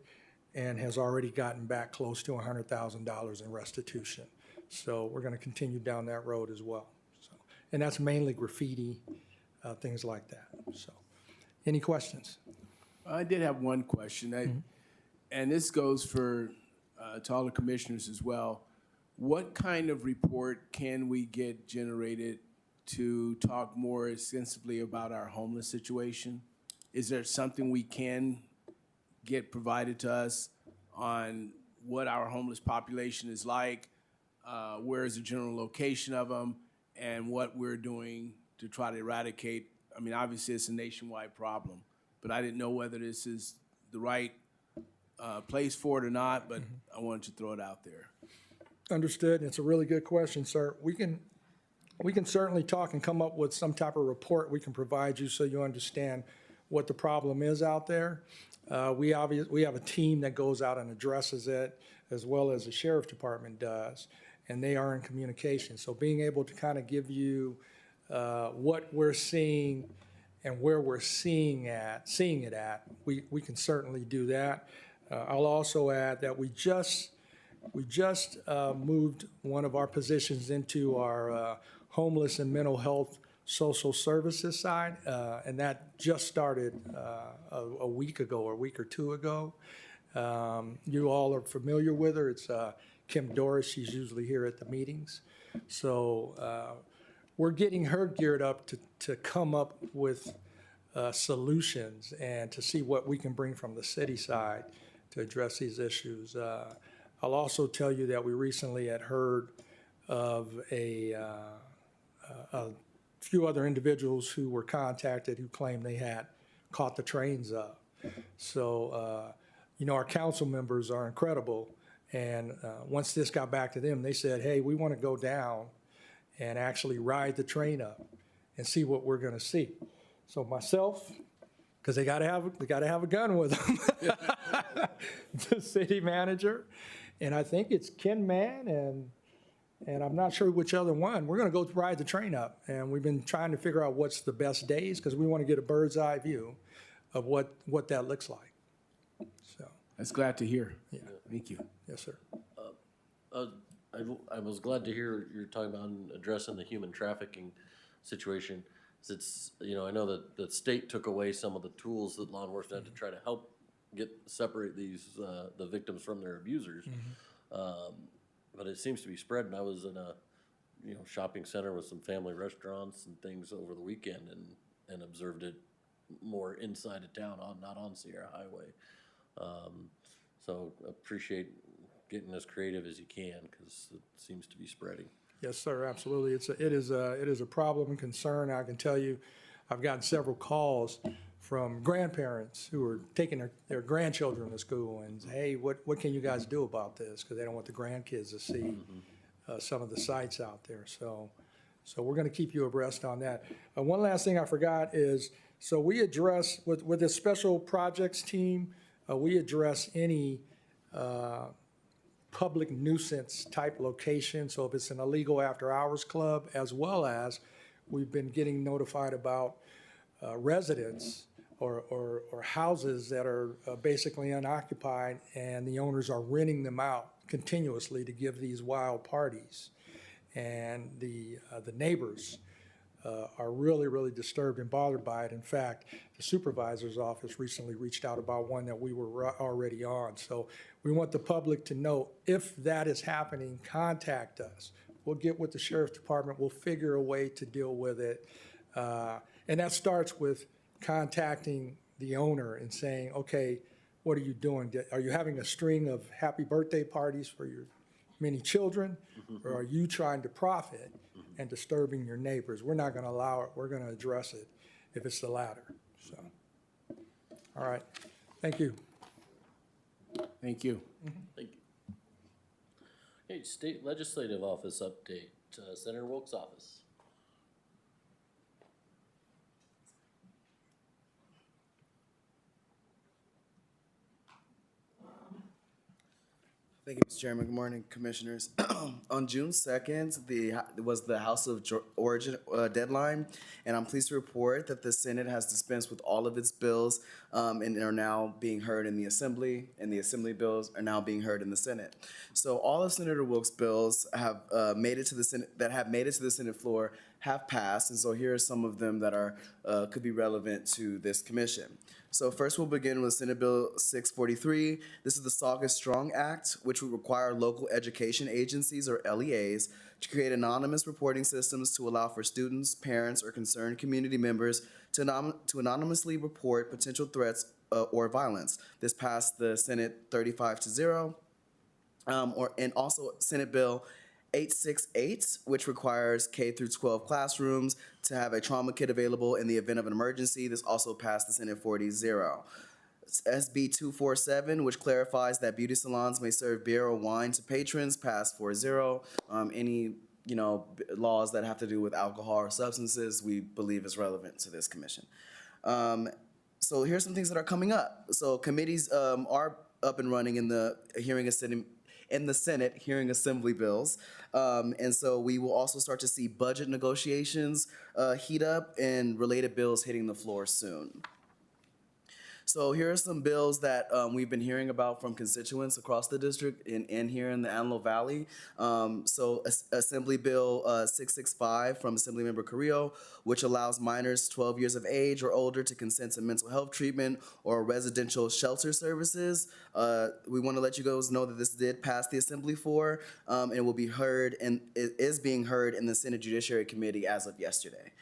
and has already gotten back close to $100,000 in restitution. So we're going to continue down that road as well. So, and that's mainly graffiti, things like that. So, any questions? I did have one question, and this goes for to all the commissioners as well. What kind of report can we get generated to talk more extensively about our homeless situation? Is there something we can get provided to us on what our homeless population is like, where is the general location of them, and what we're doing to try to eradicate? I mean, obviously it's a nationwide problem, but I didn't know whether this is the right place for it or not, but I wanted to throw it out there. Understood. It's a really good question, sir. We can certainly talk and come up with some type of report we can provide you so you understand what the problem is out there. We have a team that goes out and addresses it, as well as the sheriff department does, and they are in communication. So being able to kind of give you what we're seeing and where we're seeing it at, we can certainly do that. I'll also add that we just moved one of our positions into our homeless and mental health social services side, and that just started a week ago or a week or two ago. You all are familiar with her. It's Kim Doris. She's usually here at the meetings. So we're getting her geared up to come up with solutions and to see what we can bring from the city side to address these issues. I'll also tell you that we recently had heard of a few other individuals who were contacted who claimed they had caught the trains up. So, our council members are incredible. And once this got back to them, they said, hey, we want to go down and actually ride the train up and see what we're going to see. So myself, because they got to have a gun with them, the city manager, and I think it's Ken Mann and I'm not sure which other one. We're going to go ride the train up, and we've been trying to figure out what's the best days because we want to get a bird's eye view of what that looks like. So that's glad to hear. Yeah, thank you. Yes, sir. I was glad to hear you're talking about addressing the human trafficking situation. It's, I know that the state took away some of the tools that law enforcement had to try to help separate the victims from their abusers. But it seems to be spreading. I was in a, shopping center with some family restaurants and things over the weekend and observed it more inside of town, not on Sierra Highway. So appreciate getting as creative as you can because it seems to be spreading. Yes, sir, absolutely. It is a problem and concern. I can tell you, I've gotten several calls from grandparents who are taking their grandchildren to school and say, hey, what can you guys do about this? Because they don't want the grandkids to see some of the sites out there. So we're going to keep you abreast on that. One last thing I forgot is, so we address, with this special projects team, we address any public nuisance type location. So if it's an illegal after hours club, as well as we've been getting notified about residents or houses that are basically unoccupied and the owners are renting them out continuously to give these wild parties. And the neighbors are really, really disturbed and bothered by it. In fact, the supervisor's office recently reached out about one that we were already on. So we want the public to know if that is happening, contact us. We'll get with the sheriff's department. We'll figure a way to deal with it. And that starts with contacting the owner and saying, okay, what are you doing? Are you having a string of happy birthday parties for your many children? Or are you trying to profit and disturbing your neighbors. We're not going to allow it. We're going to address it if it's the latter. So, all right. Thank you. Thank you. Thank you. Okay, State Legislative Office update, Senator Wilk's office. Thank you, Mr. Chairman. Good morning, Commissioners. On June 2nd, was the House of Origin deadline, and I'm pleased to report that the Senate has dispensed with all of its bills and are now being heard in the Assembly, and the Assembly bills are now being heard in the Senate. So all of Senator Wilk's bills have made it to the Senate floor have passed, and so here are some of them that are could be relevant to this commission. So first we'll begin with Senate Bill 643. This is the Saugus Strong Act, which would require local education agencies, or LEAs, to create anonymous reporting systems to allow for students, parents, or concerned community members to anonymously report potential threats or violence. This passed the Senate 35-0. And also Senate Bill 868, which requires K through 12 classrooms to have a trauma kit available in the event of an emergency. This also passed the Senate 40-0. SB 247, which clarifies that beauty salons may serve beer or wine to patrons, passed 4-0. Any laws that have to do with alcohol or substances, we believe is relevant to this commission. So here's some things that are coming up. So committees are up and running in the Senate hearing assembly bills. And so we will also start to see budget negotiations heat up and related bills hitting the floor soon. So here are some bills that we've been hearing about from constituents across the district and here in the Antelope Valley. So Assembly Bill 665 from Assemblymember Carrillo, which allows minors 12 years of age or older to consent to mental health treatment or residential shelter services. We want to let you guys know that this did pass the Assembly floor and will be heard, and it is being heard in the Senate Judiciary Committee as of yesterday.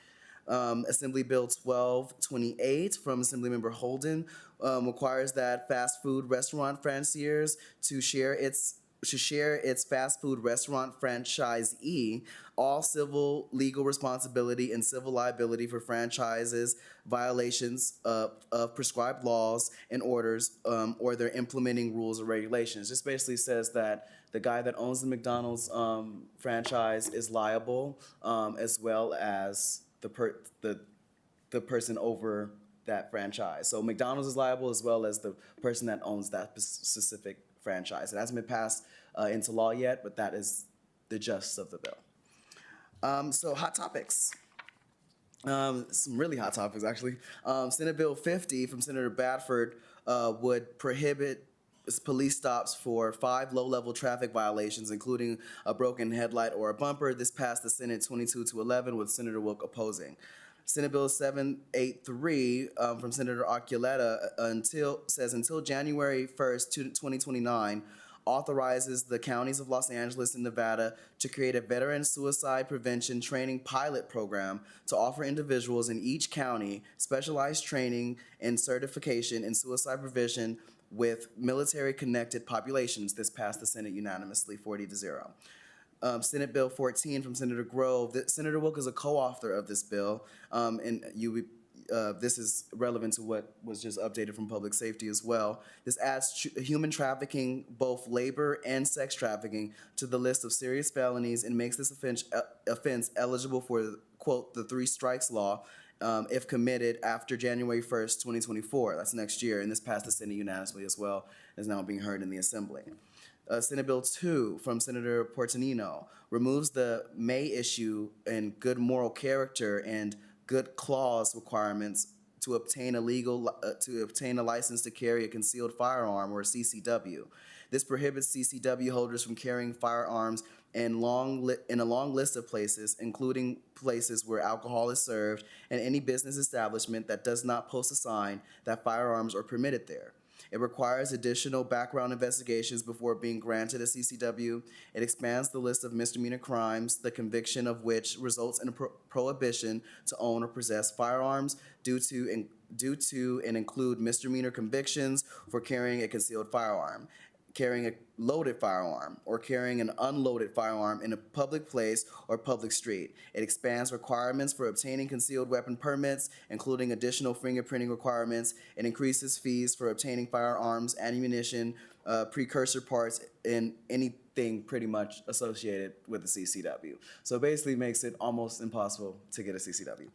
Assembly Bill 1228 from Assemblymember Holden requires that fast food restaurant financiers to share its fast food restaurant franchisee all civil legal responsibility and civil liability for franchises violations of prescribed laws and orders or their implementing rules or regulations. This basically says that the guy that owns the McDonald's franchise is liable as well as the person over that franchise. So McDonald's is liable as well as the person that owns that specific franchise. It hasn't been passed into law yet, but that is the gist of the bill. So hot topics. Some really hot topics, actually. Senate Bill 50 from Senator Badford would prohibit police stops for 5 low-level traffic violations, including a broken headlight or a bumper. This passed the Senate 22-11 with Senator Wilk opposing. Senate Bill 783 from Senator Archuleta says until January 1st, 2029, authorizes the counties of Los Angeles and Nevada to create a veteran suicide prevention training pilot program to offer individuals in each county specialized training and certification in suicide prevention with military-connected populations. This passed the Senate unanimously, 40-0. Senate Bill 14 from Senator Grove. Senator Wilk is a co-author of this bill, and this is relevant to what was just updated from public safety as well. This adds human trafficking, both labor and sex trafficking, to the list of serious felonies and makes this offense eligible for, quote, the 3 strikes law, if committed after January 1st, 2024. That's next year, and this passed the Senate unanimously as well, is now being heard in the Assembly. Senate Bill 2 from Senator Portanino removes the may issue and good moral character and good clause requirements to obtain a license to carry a concealed firearm, or CCW. This prohibits CCW holders from carrying firearms in a long list of places, including places where alcohol is served and any business establishment that does not post a sign that firearms are permitted there. It requires additional background investigations before being granted a CCW. It expands the list of misdemeanor crimes, the conviction of which results in a prohibition to own or possess firearms due to and include misdemeanor convictions for carrying a concealed firearm. carrying a loaded firearm or carrying an unloaded firearm in a public place or public street. It expands requirements for obtaining concealed weapon permits, including additional fingerprinting requirements. It increases fees for obtaining firearms, ammunition, precursor parts, and anything pretty much associated with the CCW. So it basically makes it almost impossible to get a CCW.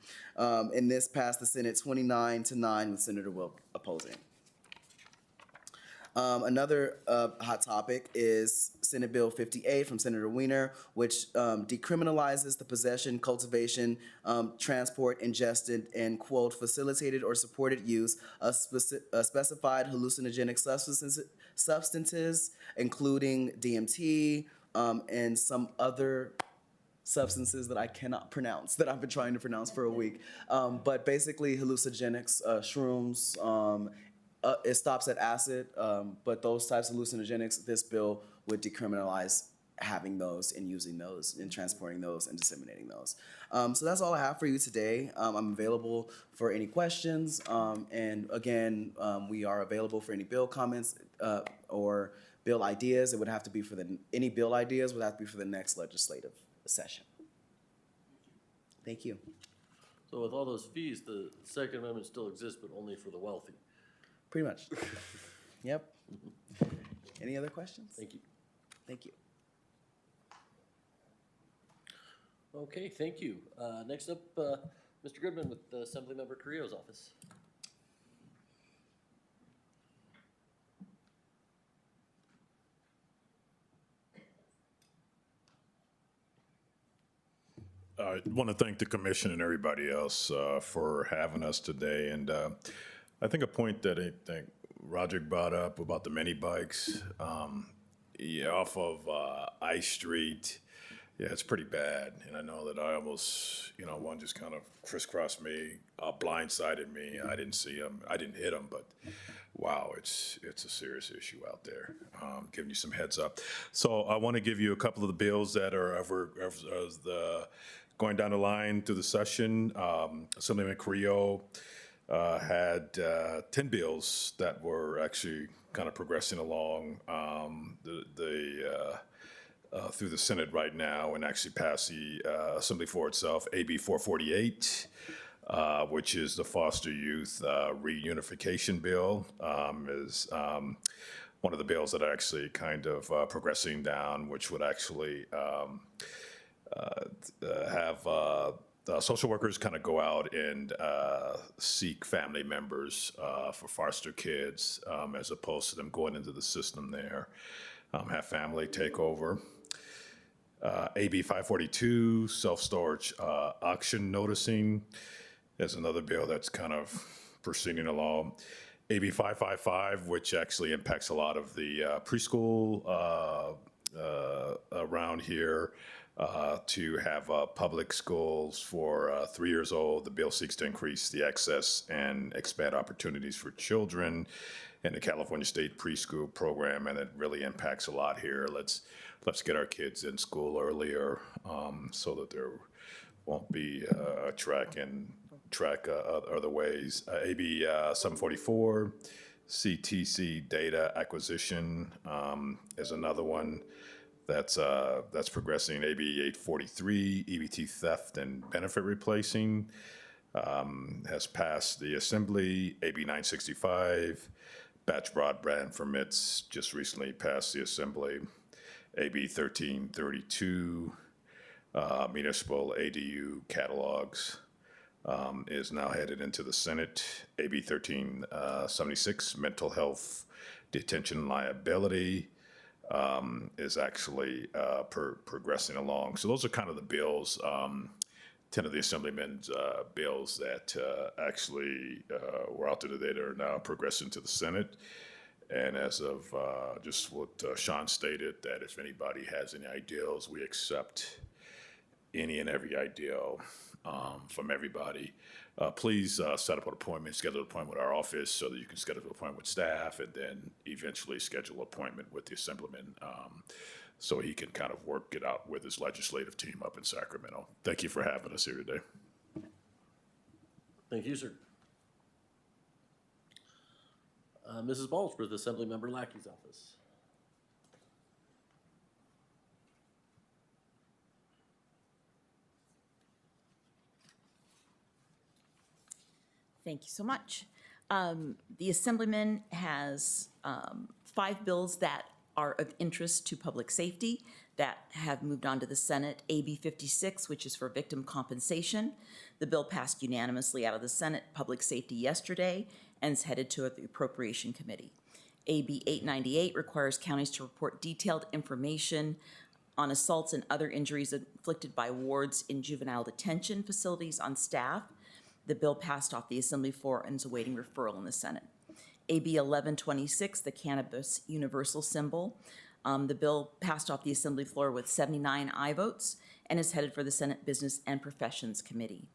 And this passed the Senate 29-9 with Senator Wilk opposing. Another hot topic is Senate Bill 58 from Senator Weiner, which decriminalizes the possession, cultivation, transport, ingested, and, quote, facilitated or supported use of specified hallucinogenic substances, including DMT and some other substances that I cannot pronounce, that I've been trying to pronounce for a week. But basically hallucinogenics, shrooms, it stops at acid, but those types of hallucinogenics, this bill would decriminalize having those and using those and transporting those and disseminating those. So that's all I have for you today. I'm available for any questions. And again, we are available for any bill comments or bill ideas. It would have to be for any bill ideas would have to be for the next legislative session. Thank you. So with all those fees, the Second Amendment still exists, but only for the wealthy. Pretty much. Yep. Any other questions? Thank you. Thank you. Okay, thank you. Next up, Mr. Goodman with Assemblymember Carrillo's office. I want to thank the commission and everybody else for having us today. And I think a point that I think Roderick brought up about the mini bikes, off of I Street, yeah, it's pretty bad. And I know that I almost, one just kind of crisscrossed me, blindsided me. I didn't see him. I didn't hit him, but wow, it's a serious issue out there. Giving you some heads up. So I want to give you a couple of the bills that are going down the line through the session. Assemblyman Carrillo had 10 bills that were actually kind of progressing along through the Senate right now and actually passed the Assembly for itself. AB 448, which is the foster youth reunification bill, is one of the bills that are actually kind of progressing down, which would actually have social workers kind of go out and seek family members for foster kids as opposed to them going into the system there, have family take over. AB 542, self-storage auction noticing, is another bill that's kind of proceeding along. AB 555, which actually impacts a lot of the preschool around here, to have public schools for 3 years old. The bill seeks to increase the access and expand opportunities for children in the California State Preschool Program, and it really impacts a lot here. Let's get our kids in school earlier so that there won't be track other ways. AB 744, CTC data acquisition is another one that's progressing. AB 843, EBT theft and benefit replacing, has passed the Assembly. AB 965, batch broadband permits, just recently passed the Assembly. AB 1332, municipal ADU catalogs, is now headed into the Senate. AB 1376, mental health detention liability, is actually progressing along. So those are kind of the bills, 10 of the Assemblymen's bills that actually were out there today that are now progressing to the Senate. And as of just what Sean stated, that if anybody has any ideals, we accept any and every ideal from everybody. Please set up an appointment, schedule an appointment with our office so that you can schedule an appointment with staff and then eventually schedule an appointment with the Assemblyman so he can kind of work it out with his legislative team up in Sacramento. Thank you for having us here today. Thank you, sir. Mrs. Balch with Assemblymember Lackey's office. Thank you so much. The Assemblyman has 5 bills that are of interest to public safety that have moved on to the Senate. AB 56, which is for victim compensation. The bill passed unanimously out of the Senate Public Safety yesterday and is headed to the Appropriation Committee. AB 898 requires counties to report detailed information on assaults and other injuries inflicted by wards in juvenile detention facilities on staff. The bill passed off the Assembly floor and is awaiting referral in the Senate. AB 1126, the cannabis universal symbol. The bill passed off the Assembly floor with 79 aye votes and is headed for the Senate Business and Professions Committee.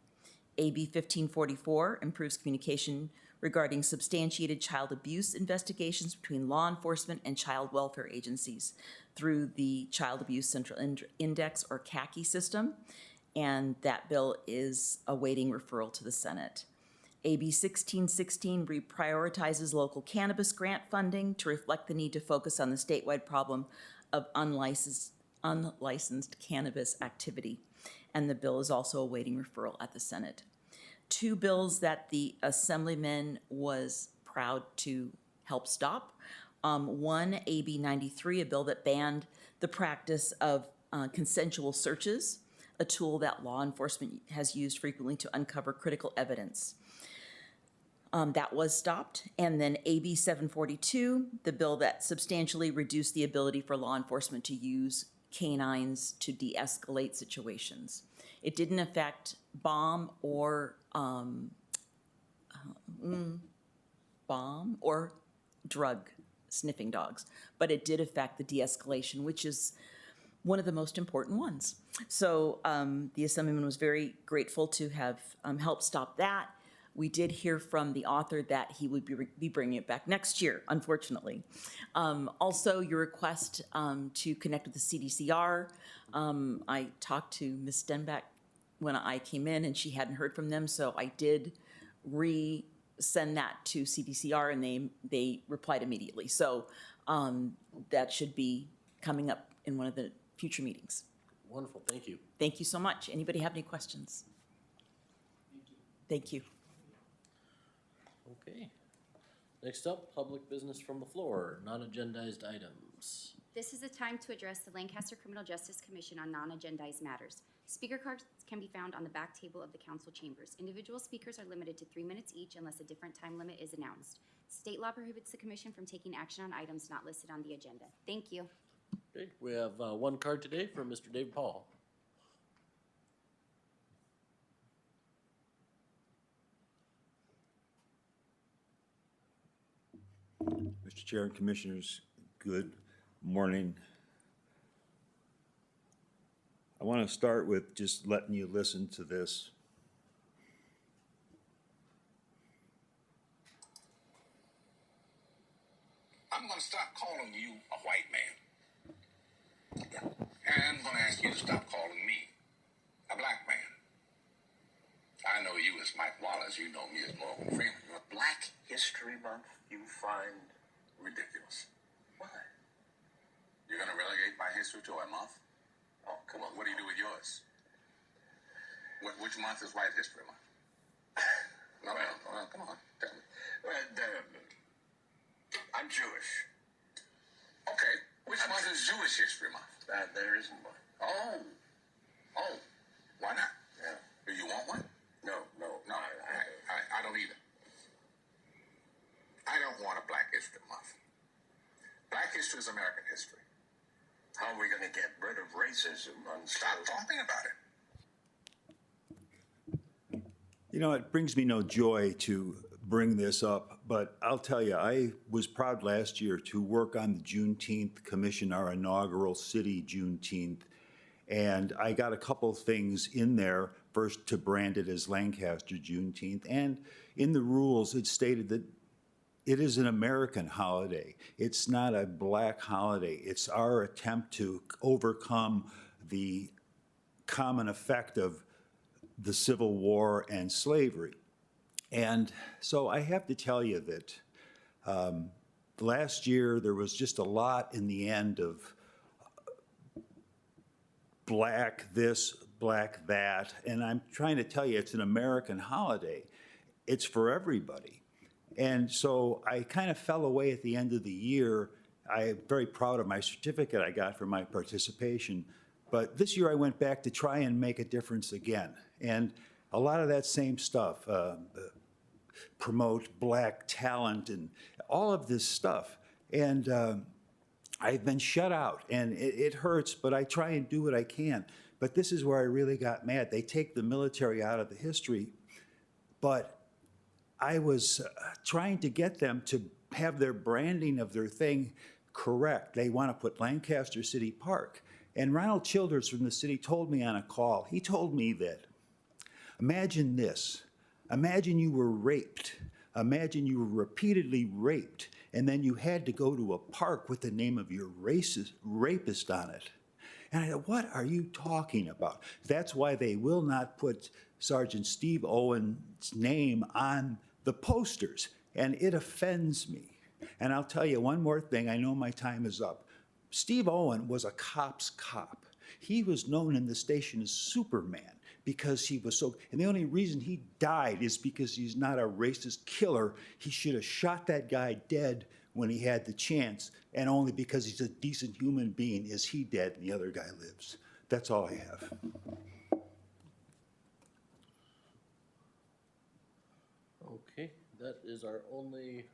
AB 1544 improves communication regarding substantiated child abuse investigations between law enforcement and child welfare agencies through the Child Abuse Central Index, or CACI system, and that bill is awaiting referral to the Senate. AB 1616 reprioritizes local cannabis grant funding to reflect the need to focus on the statewide problem of unlicensed cannabis activity, and the bill is also awaiting referral at the Senate. 2 bills that the Assemblyman was proud to help stop. One, AB 93, a bill that banned the practice of consensual searches, a tool that law enforcement has used frequently to uncover critical evidence. That was stopped. And then AB 742, the bill that substantially reduced the ability for law enforcement to use canines to de-escalate situations. It didn't affect bomb or drug sniffing dogs, but it did affect the de-escalation, which is one of the most important ones. So the Assemblyman was very grateful to have helped stop that. We did hear from the author that he would be bringing it back next year, unfortunately. Also, your request to connect with the CDCR. I talked to Ms. Stenbeck when I came in, and she hadn't heard from them, so I did send that to CDCR, and they replied immediately. So that should be coming up in one of the future meetings. Wonderful, thank you. Thank you so much. Anybody have any questions? Thank you. Okay. Next up, public business from the floor, non-agendized items. This is the time to address the Lancaster Criminal Justice Commission on non-agendized matters. Speaker cards can be found on the back table of the council chambers. Individual speakers are limited to 3 minutes each unless a different time limit is announced. State law prohibits the commission from taking action on items not listed on the agenda. Thank you. Okay, we have one card today from Mr. Dave Paul. Mr. Chair and Commissioners, good morning. I want to start with just letting you listen to this. I'm going to stop calling you a white man. And I'm going to ask you to stop calling me a black man. I know you as Mike Wallace. You know me as Morgan Freeman. Black History Month you find ridiculous. Why? You're going to relegate my history to a month? Oh, come on. What do you do with yours? Which month is White History Month? No, come on. Tell me. I'm Jewish. Okay. Which month is Jewish History Month? There isn't one. Oh. Why not? Yeah. Do you want one? No. I don't either. I don't want a Black History Month. Black history is American history. How are we going to get rid of racism and stop talking about it? You know, it brings me no joy to bring this up, but I'll tell you, I was proud last year to work on the Juneteenth Commission, our inaugural city Juneteenth, and I got a couple things in there. First, to brand it as Lancaster Juneteenth, and in the rules, it stated that it is an American holiday. It's not a black holiday. It's our attempt to overcome the common effect of the Civil War and slavery. And so I have to tell you that last year there was just a lot in the end of black this, black that, and I'm trying to tell you it's an American holiday. it's for everybody. And so I kind of fell away at the end of the year. I'm very proud of my certificate I got for my participation. But this year I went back to try and make a difference again. And a lot of that same stuff, promote black talent and all of this stuff. And I've been shut out, and it hurts, but I try and do what I can. But this is where I really got mad. They take the military out of the history, but I was trying to get them to have their branding of their thing correct. They want to put Lancaster City Park. And Ronald Childers from the city told me on a call, he told me that, imagine this, imagine you were raped, imagine you were repeatedly raped, and then you had to go to a park with the name of your rapist on it. And I thought, what are you talking about? That's why they will not put Sergeant Steve Owen's name on the posters, and it offends me. And I'll tell you one more thing, I know my time is up. Steve Owen was a cop's cop. He was known in the station as Superman because he was so, and the only reason he died is because he's not a racist killer. He should have shot that guy dead when he had the chance, and only because he's a decent human being is he dead and the other guy lives. That's all I have. Okay, that is our only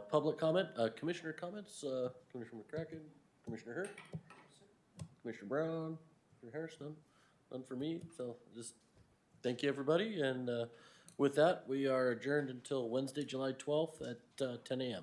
public comment. Commissioner comments, Commissioner McCracken, Commissioner Hurt, Commissioner Brown, Commissioner Harris, none for me. So just thank you, everybody. And with that, we are adjourned until Wednesday, July 12th at 10 a.m.